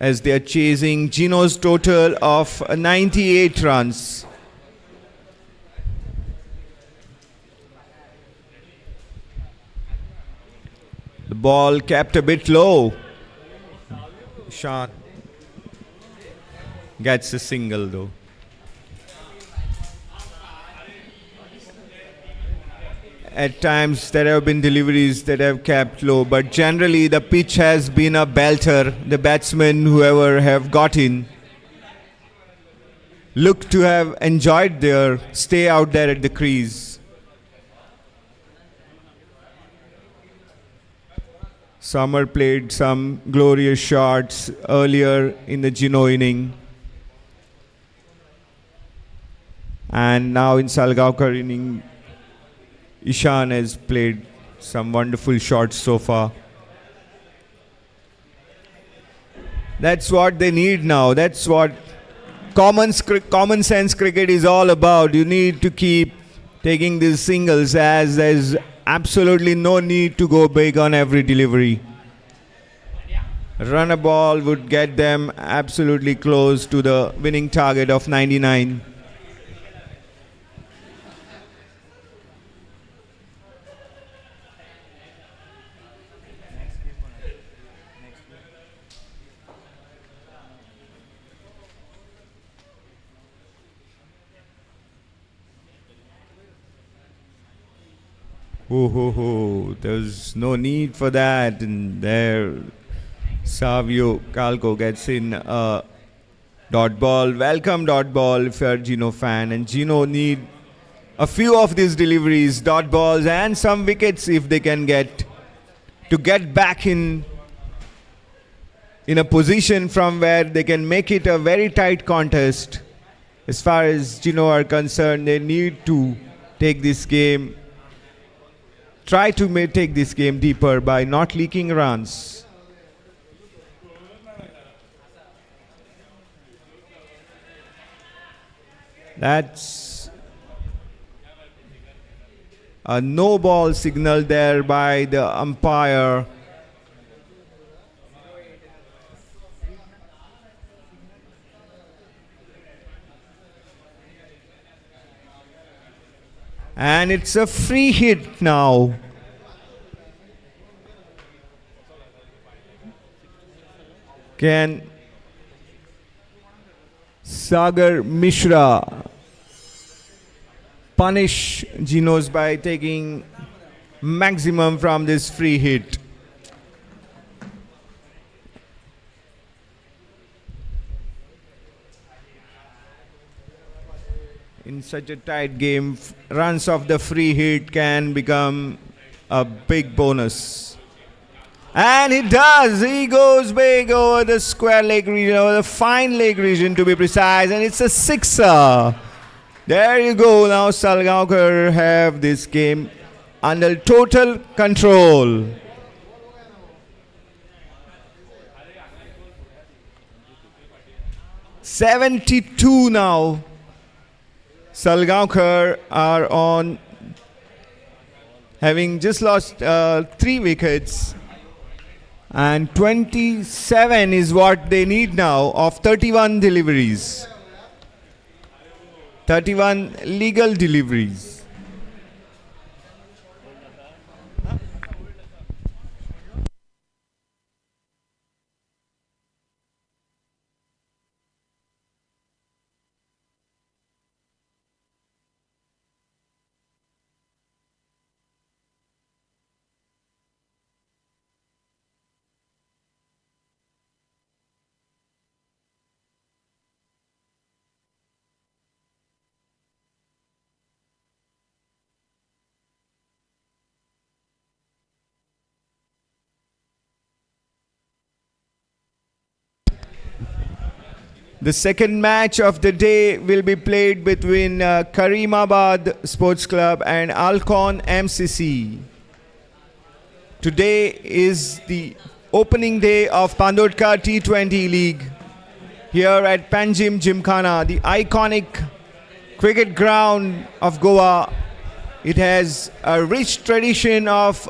as they are chasing Gino's total of 98 runs. The ball kept a bit low. Ishan gets a single though. At times there have been deliveries that have kept low, but generally the pitch has been a belter. The batsmen, whoever have got in, look to have enjoyed their stay out there at the crease. Summer played some glorious shots earlier in the Gino inning. And now in Salgaocar inning, Ishan has played some wonderful shots so far. That's what they need now. That's what common sense cricket is all about. You need to keep taking these singles, as there's absolutely no need to go big on every delivery. Run a ball would get them absolutely close to the winning target of 99. There's no need for that. And there, Savio Calco gets in a dot ball. Welcome dot ball if you're a Gino fan. And Gino need a few of these deliveries, dot balls and some wickets if they can get back in a position from where they can make it a very tight contest. As far as Gino are concerned, they need to take this game. Try to take this game deeper by not leaking runs. That's a no ball signal there by the umpire. And it's a free hit now. Can Sagar Mishra punish Genos by taking maximum from this free hit? In such a tight game, runs of the free hit can become a big bonus. And he does. He goes big over the square leg region, over the fine leg region to be precise, and it's a sixer. There you go. Now Salgaocar have this game under total control. "72" now. Salgaocar are on, having just lost 3 wickets, and 27 is what they need now of 31 deliveries. 31 legal deliveries. The second match of the day will be played between Karimabad Sports Club and Alcon MCC. Today is the opening day of BANDODKAR T-20 League here at Panjim Gymkhana, the iconic cricket ground of Goa. It has a rich tradition of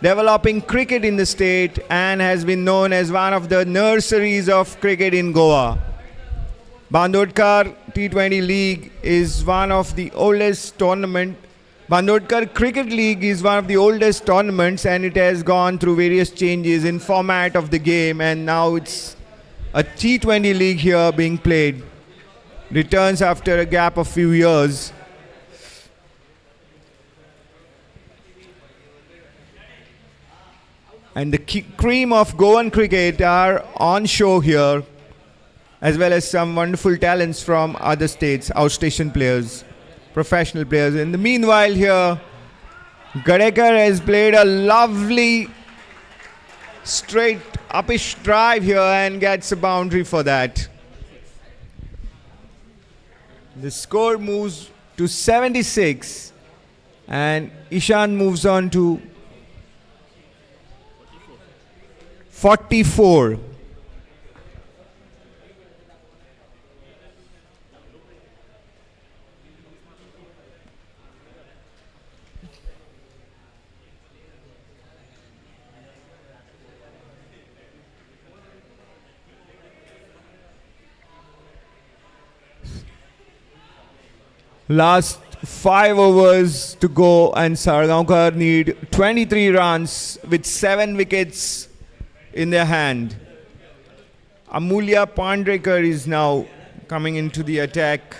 developing cricket in the state and has been known as one of the nurseries of cricket in Goa. BANDODKAR T20 League is one of the oldest tournament. BANDODKAR Cricket League is one of the oldest tournaments, and it has gone through various changes in format of the game, and now it's a T20 league here being played. Returns after a gap of few years. And the cream of Goan cricket are on show here, as well as some wonderful talents from other states, outstation players, professional players. In the meanwhile here, Gadekar has played a lovely straight uppish drive here and gets a boundary for that. The score moves to 76 and Ishan moves on to 44. Last 5 overs to go and Salgaocar need 23 runs with 7 wickets in their hand. Amulya Pandrekar is now coming into the attack.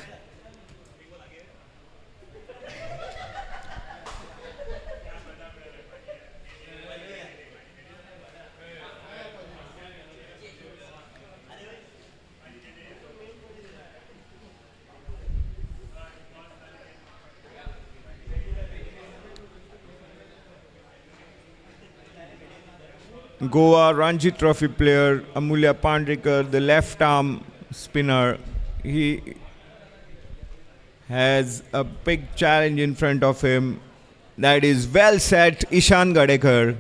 Goa Ranji Trophy player Amulya Pandrekar, the left arm spinner, he has a big challenge in front of him. That is well set, Ishan Gadekar.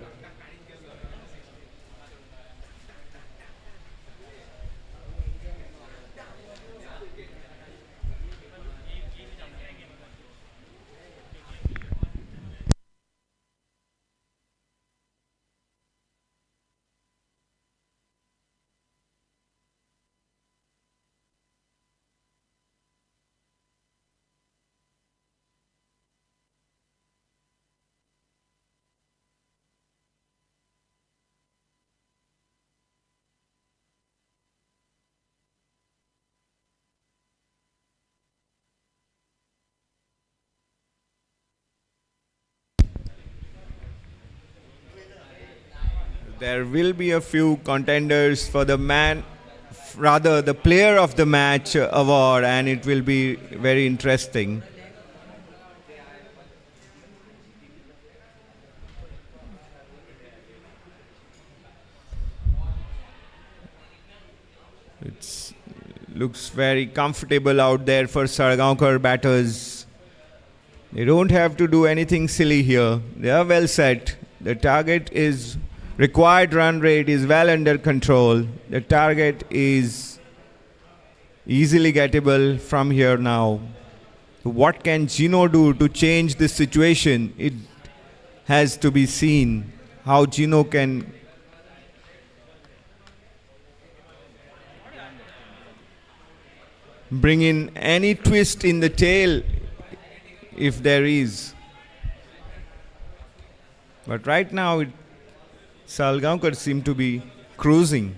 There will be a few contenders for the the player of the match award, and it will be very interesting. It looks very comfortable out there for Salgaocar batters. They don't have to do anything silly here. They are well set. The target is required run rate is well under control. The target is easily gettable from here now. What can Gino do to change this situation? It has to be seen how Gino can bring in any twist in the tail if there is. But right now Salgaocar seem to be cruising.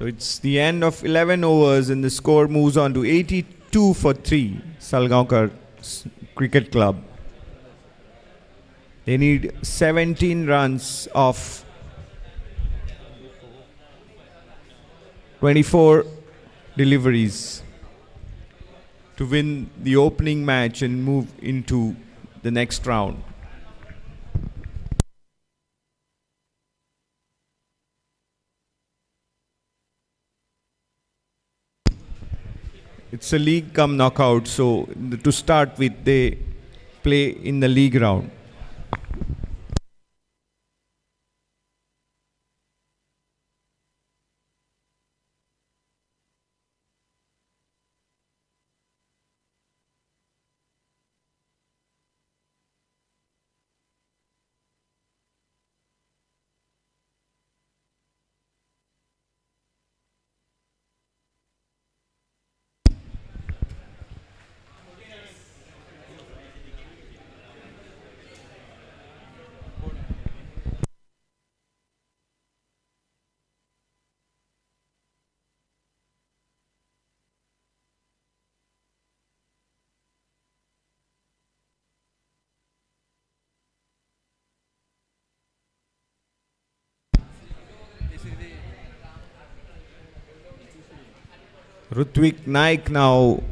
So it's the end of 11 overs and the score moves on to 82 for 3, Salgaocar Cricket Club. They need 17 runs off 24 deliveries to win the opening match and move into the next round. It's a league cum knockout, so to start with, they play in the league round. Rutvik Naik now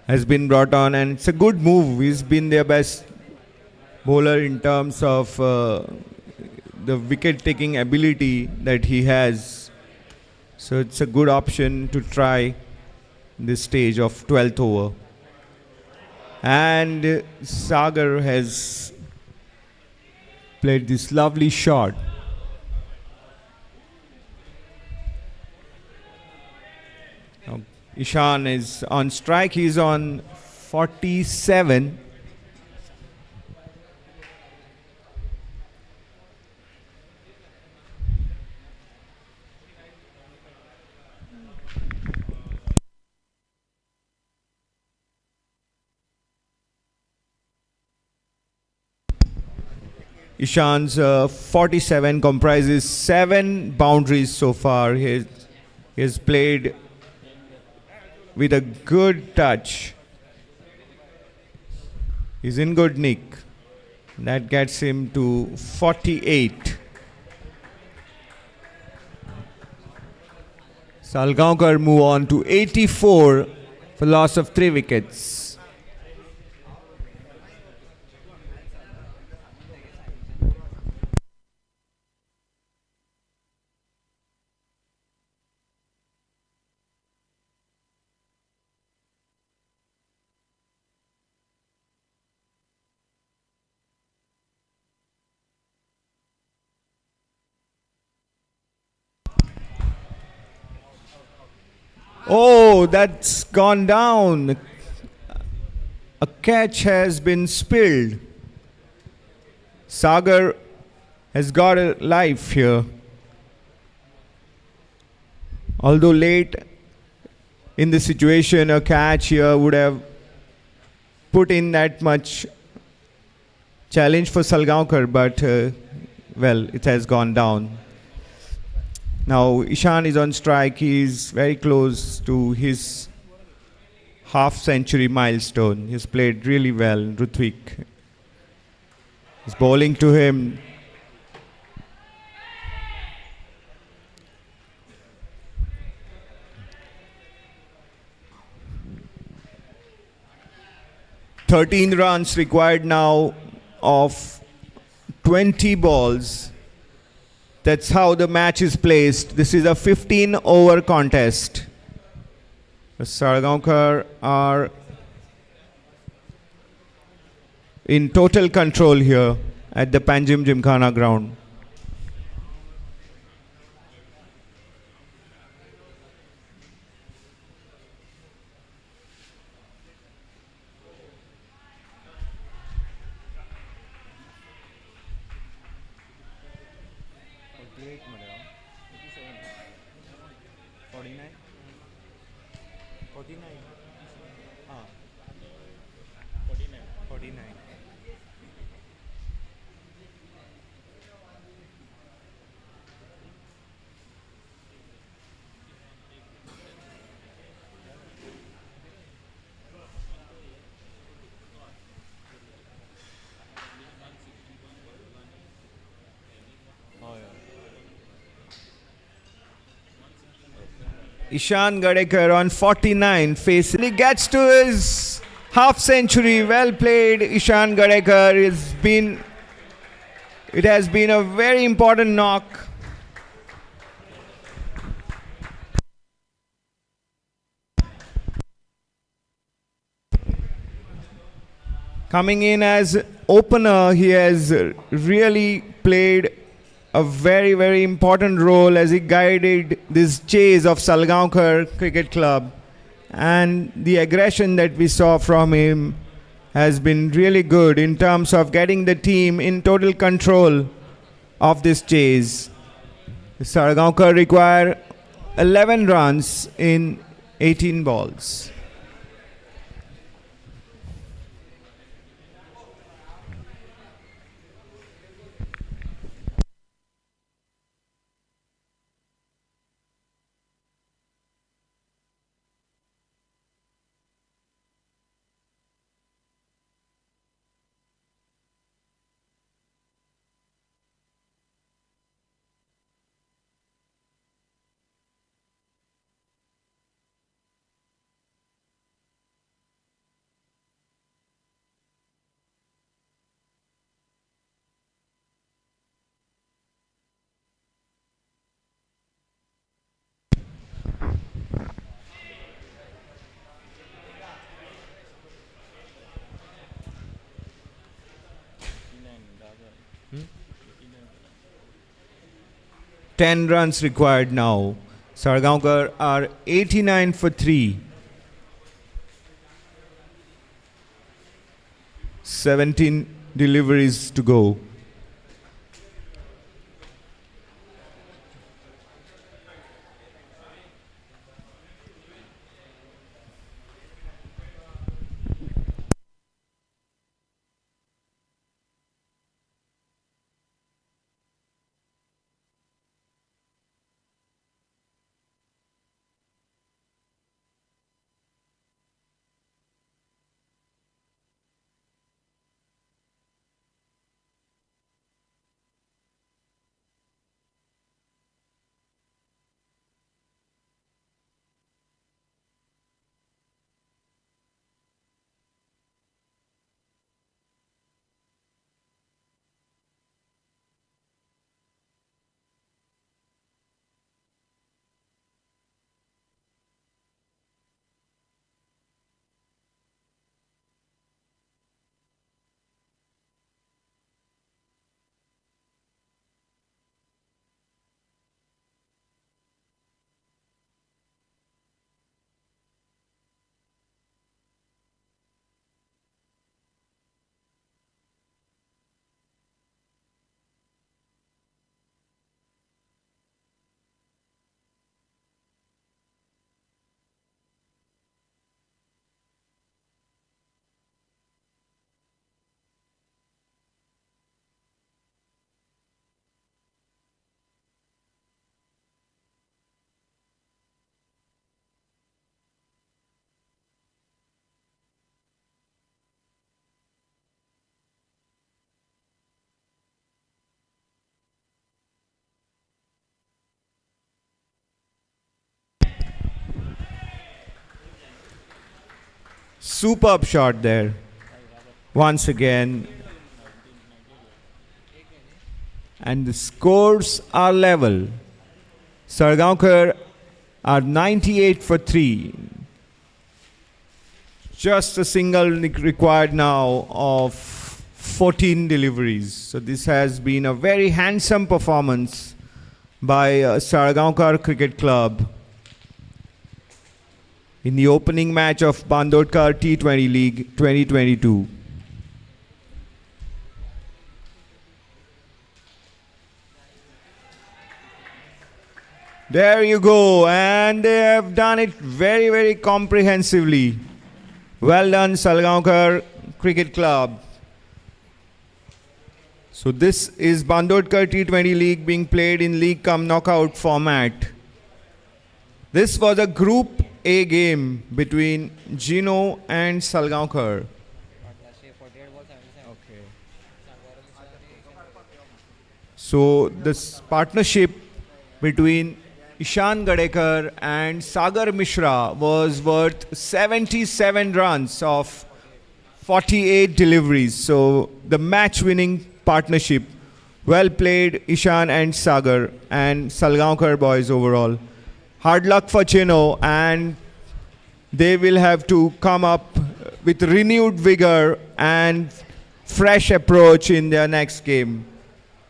has been brought on, and it's a good move. He's been their best bowler in terms of the wicket-taking ability that he has. So it's a good option to try this stage of 12th over. And Sagar has played this lovely shot. Now, Ishan is on strike. He's on 47. Ishan's 47 comprises 7 boundaries so far. He has played with a good touch. He's in good nick. That gets him to 48. Salgaocar move on to 84 for loss of 3 wickets. Oh, that's gone down. A catch has been spilled. Sagar has got a life here. Although late in the situation, a catch here would have put in that much challenge for Salgaocar, but well, it has gone down. Now Ishan is on strike. He is very close to his half-century milestone. He's played really well. Rutvik is bowling to him. "13 runs required now of 20 balls. That's how the match is placed. This is a 15-over contest. The Salgaocar are in total control here at the Panjim Gymkhana ground. Ishan Gadekar on 49 face. He gets to his half century. Well played, Ishan Gadekar. It has been a very important knock. Coming in as opener, he has really played a very, very important role as he guided this chase of Salgaocar Cricket Club. And the aggression that we saw from him has been really good in terms of getting the team in total control of this chase. Salgaocar require 11 runs in 18 balls. Ten runs required now. Salgaocar are 89 for 3. 17 deliveries to go. Superb shot there. Once again. And the scores are level. Salgaocar are 98 for 3. Just a single required now of 14 deliveries. So this has been a very handsome performance by Salgaocar Cricket Club in the opening match of BANDODKAR T20 League 2022. There you go, and they have done it very, very comprehensively. Well done, Salgaocar Cricket Club. So this is BANDODKAR T20 League being played in League cum knockout format. This was a Group A game between Gino and Salgaocar. So this partnership between Ishan Gadekar and Sagar Mishra was worth 77 runs of 48 deliveries. So the match-winning partnership. Well played, Ishan and Sagar and Salgaocar boys overall. Hard luck for Gino, and they will have to come up with renewed vigor and fresh approach in their next game.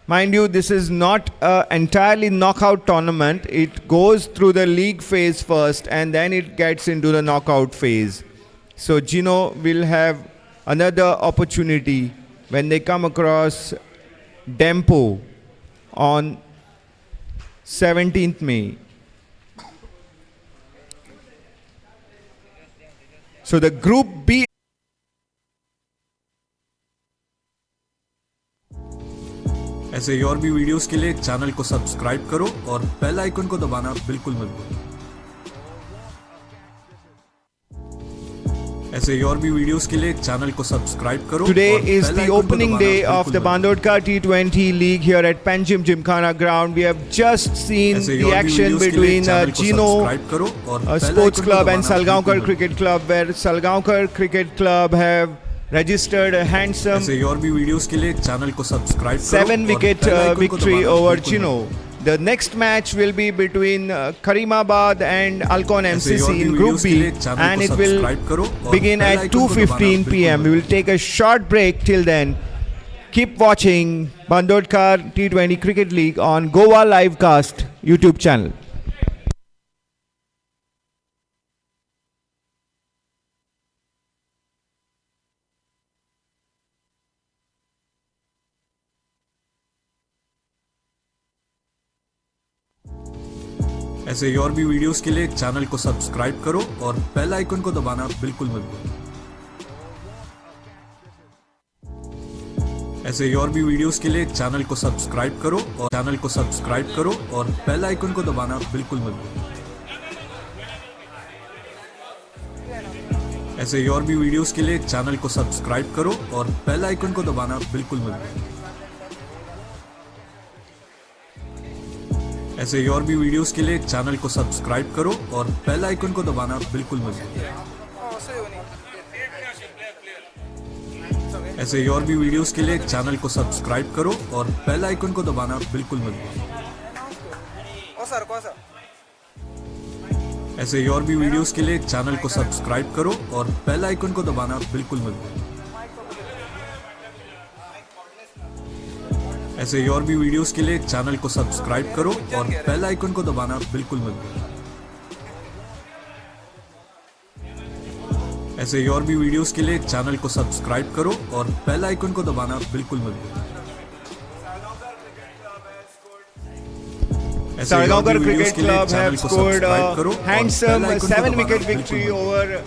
Mind you, this is not an entirely knockout tournament. It goes through the league phase first and then it gets into the knockout phase. So Gino will have another opportunity when they come across Dempo on 17th May. So the Group B. ऐसे और भी videos के लिए channel को subscribe करो और bell icon को दबाना बिल्कुल मत भूलो। ऐसे और भी वीडियोस के लिए चैनल को सब्सक्राइब करो। Today is the opening day of the BANDODKAR T-20 league here at Panjim Gymkhana ground. We have just seen the action between Gino Sports Club and Salgaocar Cricket Club, where Salgaocar Cricket Club have registered a handsome 7-wicket victory over Gino. The next match will be between Karimabad and Alcon MCC in Group B, and it will begin at 2:15 p.m. We will take a short break till then. Keep watching BANDODKAR T20 Cricket League on Goa Livecast YouTube channel. ऐसे और भी videos के लिए channel को subscribe करो और bell icon को दबाना बिल्कुल मत भूलो। ऐसे और भी वीडियोस के लिए चैनल को सब्सक्राइब करो और बेल आइकन को दबाना बिल्कुल मत भूलो। ऐसे और भी वीडियोस के लिए चैनल को सब्सक्राइब करो और बेल आइकन को दबाना बिल्कुल मत भूलो। ऐसे और भी वीडियोस के लिए चैनल को सब्सक्राइब करो और बेल आइकन को दबाना बिल्कुल मत भूलो। ऐसे और भी वीडियोस के लिए चैनल को सब्सक्राइब करो और बेल आइकन को दबाना बिल्कुल मत भूलो। ऐसे और भी वीडियोस के लिए चैनल को सब्सक्राइब करो और बेल आइकन को दबाना बिल्कुल मत भूलो। ऐसे और भी वीडियोस के लिए चैनल को सब्सक्राइब करो और बेल आइकन को दबाना बिल्कुल मत भूलो। ऐसे और भी वीडियोस के लिए चैनल को सब्सक्राइब करो और बेल आइकन को दबाना बिल्कुल मत भूलो। Salgaocar Cricket Club have scored a handsome 7-wicket victory over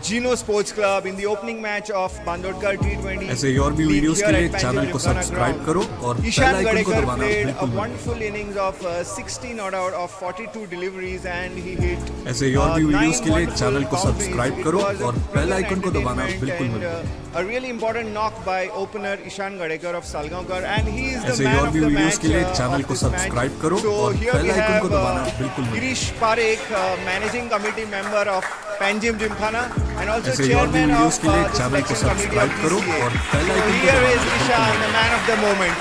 Gino Sports Club in the opening match of BANDODKAR T20. ऐसे और भी वीडियोस के लिए चैनल को सब्सक्राइब करो और बेल आइकन को दबाना played a बिल्कुल मत भूलो। wonderful innings of 16 out of 42 deliveries and he hit ऐसे और भी वीडियोस के लिए चैनल को सब्सक्राइब करो और बेल आइकन को दबाना बिल्कुल मत भूलो। A really important knock by opener Ishan Gadekar of Salgaocar, and he is the ऐसे man और of भी the वीडियोस match के लिए of चैनल को this match. सब्सक्राइब करो So और here बेल we आइकन को have दबाना बिल्कुल मत भूलो। Girish Parekh, managing committee member of Panjim Gymkhana and also ऐसे और भी chairman वीडियोस of के लिए the चैनल को selection committee सब्सक्राइब of करो PCA. और बेल So आइकन को here दबाना is बिल्कुल Ishan, मत the man of the moment,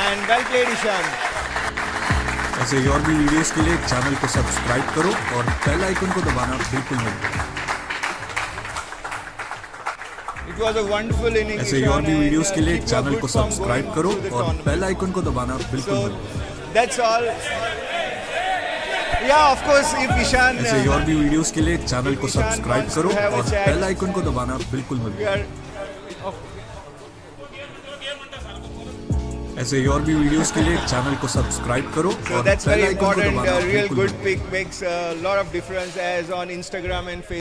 and well played Ishan. भूलो। ऐसे और भी वीडियोस के लिए चैनल को सब्सक्राइब करो और बेल आइकन को दबाना बिल्कुल मत भूलो। It was a wonderful innings. ऐसे और भी वीडियोस के लिए चैनल को सब्सक्राइब करो और बेल आइकन को दबाना बिल्कुल मत भूलो। That's all. Yeah, of course, if Ishan. ऐसे और भी वीडियोस के लिए चैनल को सब्सक्राइब करो और बेल आइकन को दबाना बिल्कुल मत भूलो। ऐसे और भी वीडियोस के लिए चैनल को सब्सक्राइब करो So और that's बेल very आइकन को important. दबाना A real बिल्कुल मत good भूलो। pick makes a lot of difference, as on Instagram and Facebook.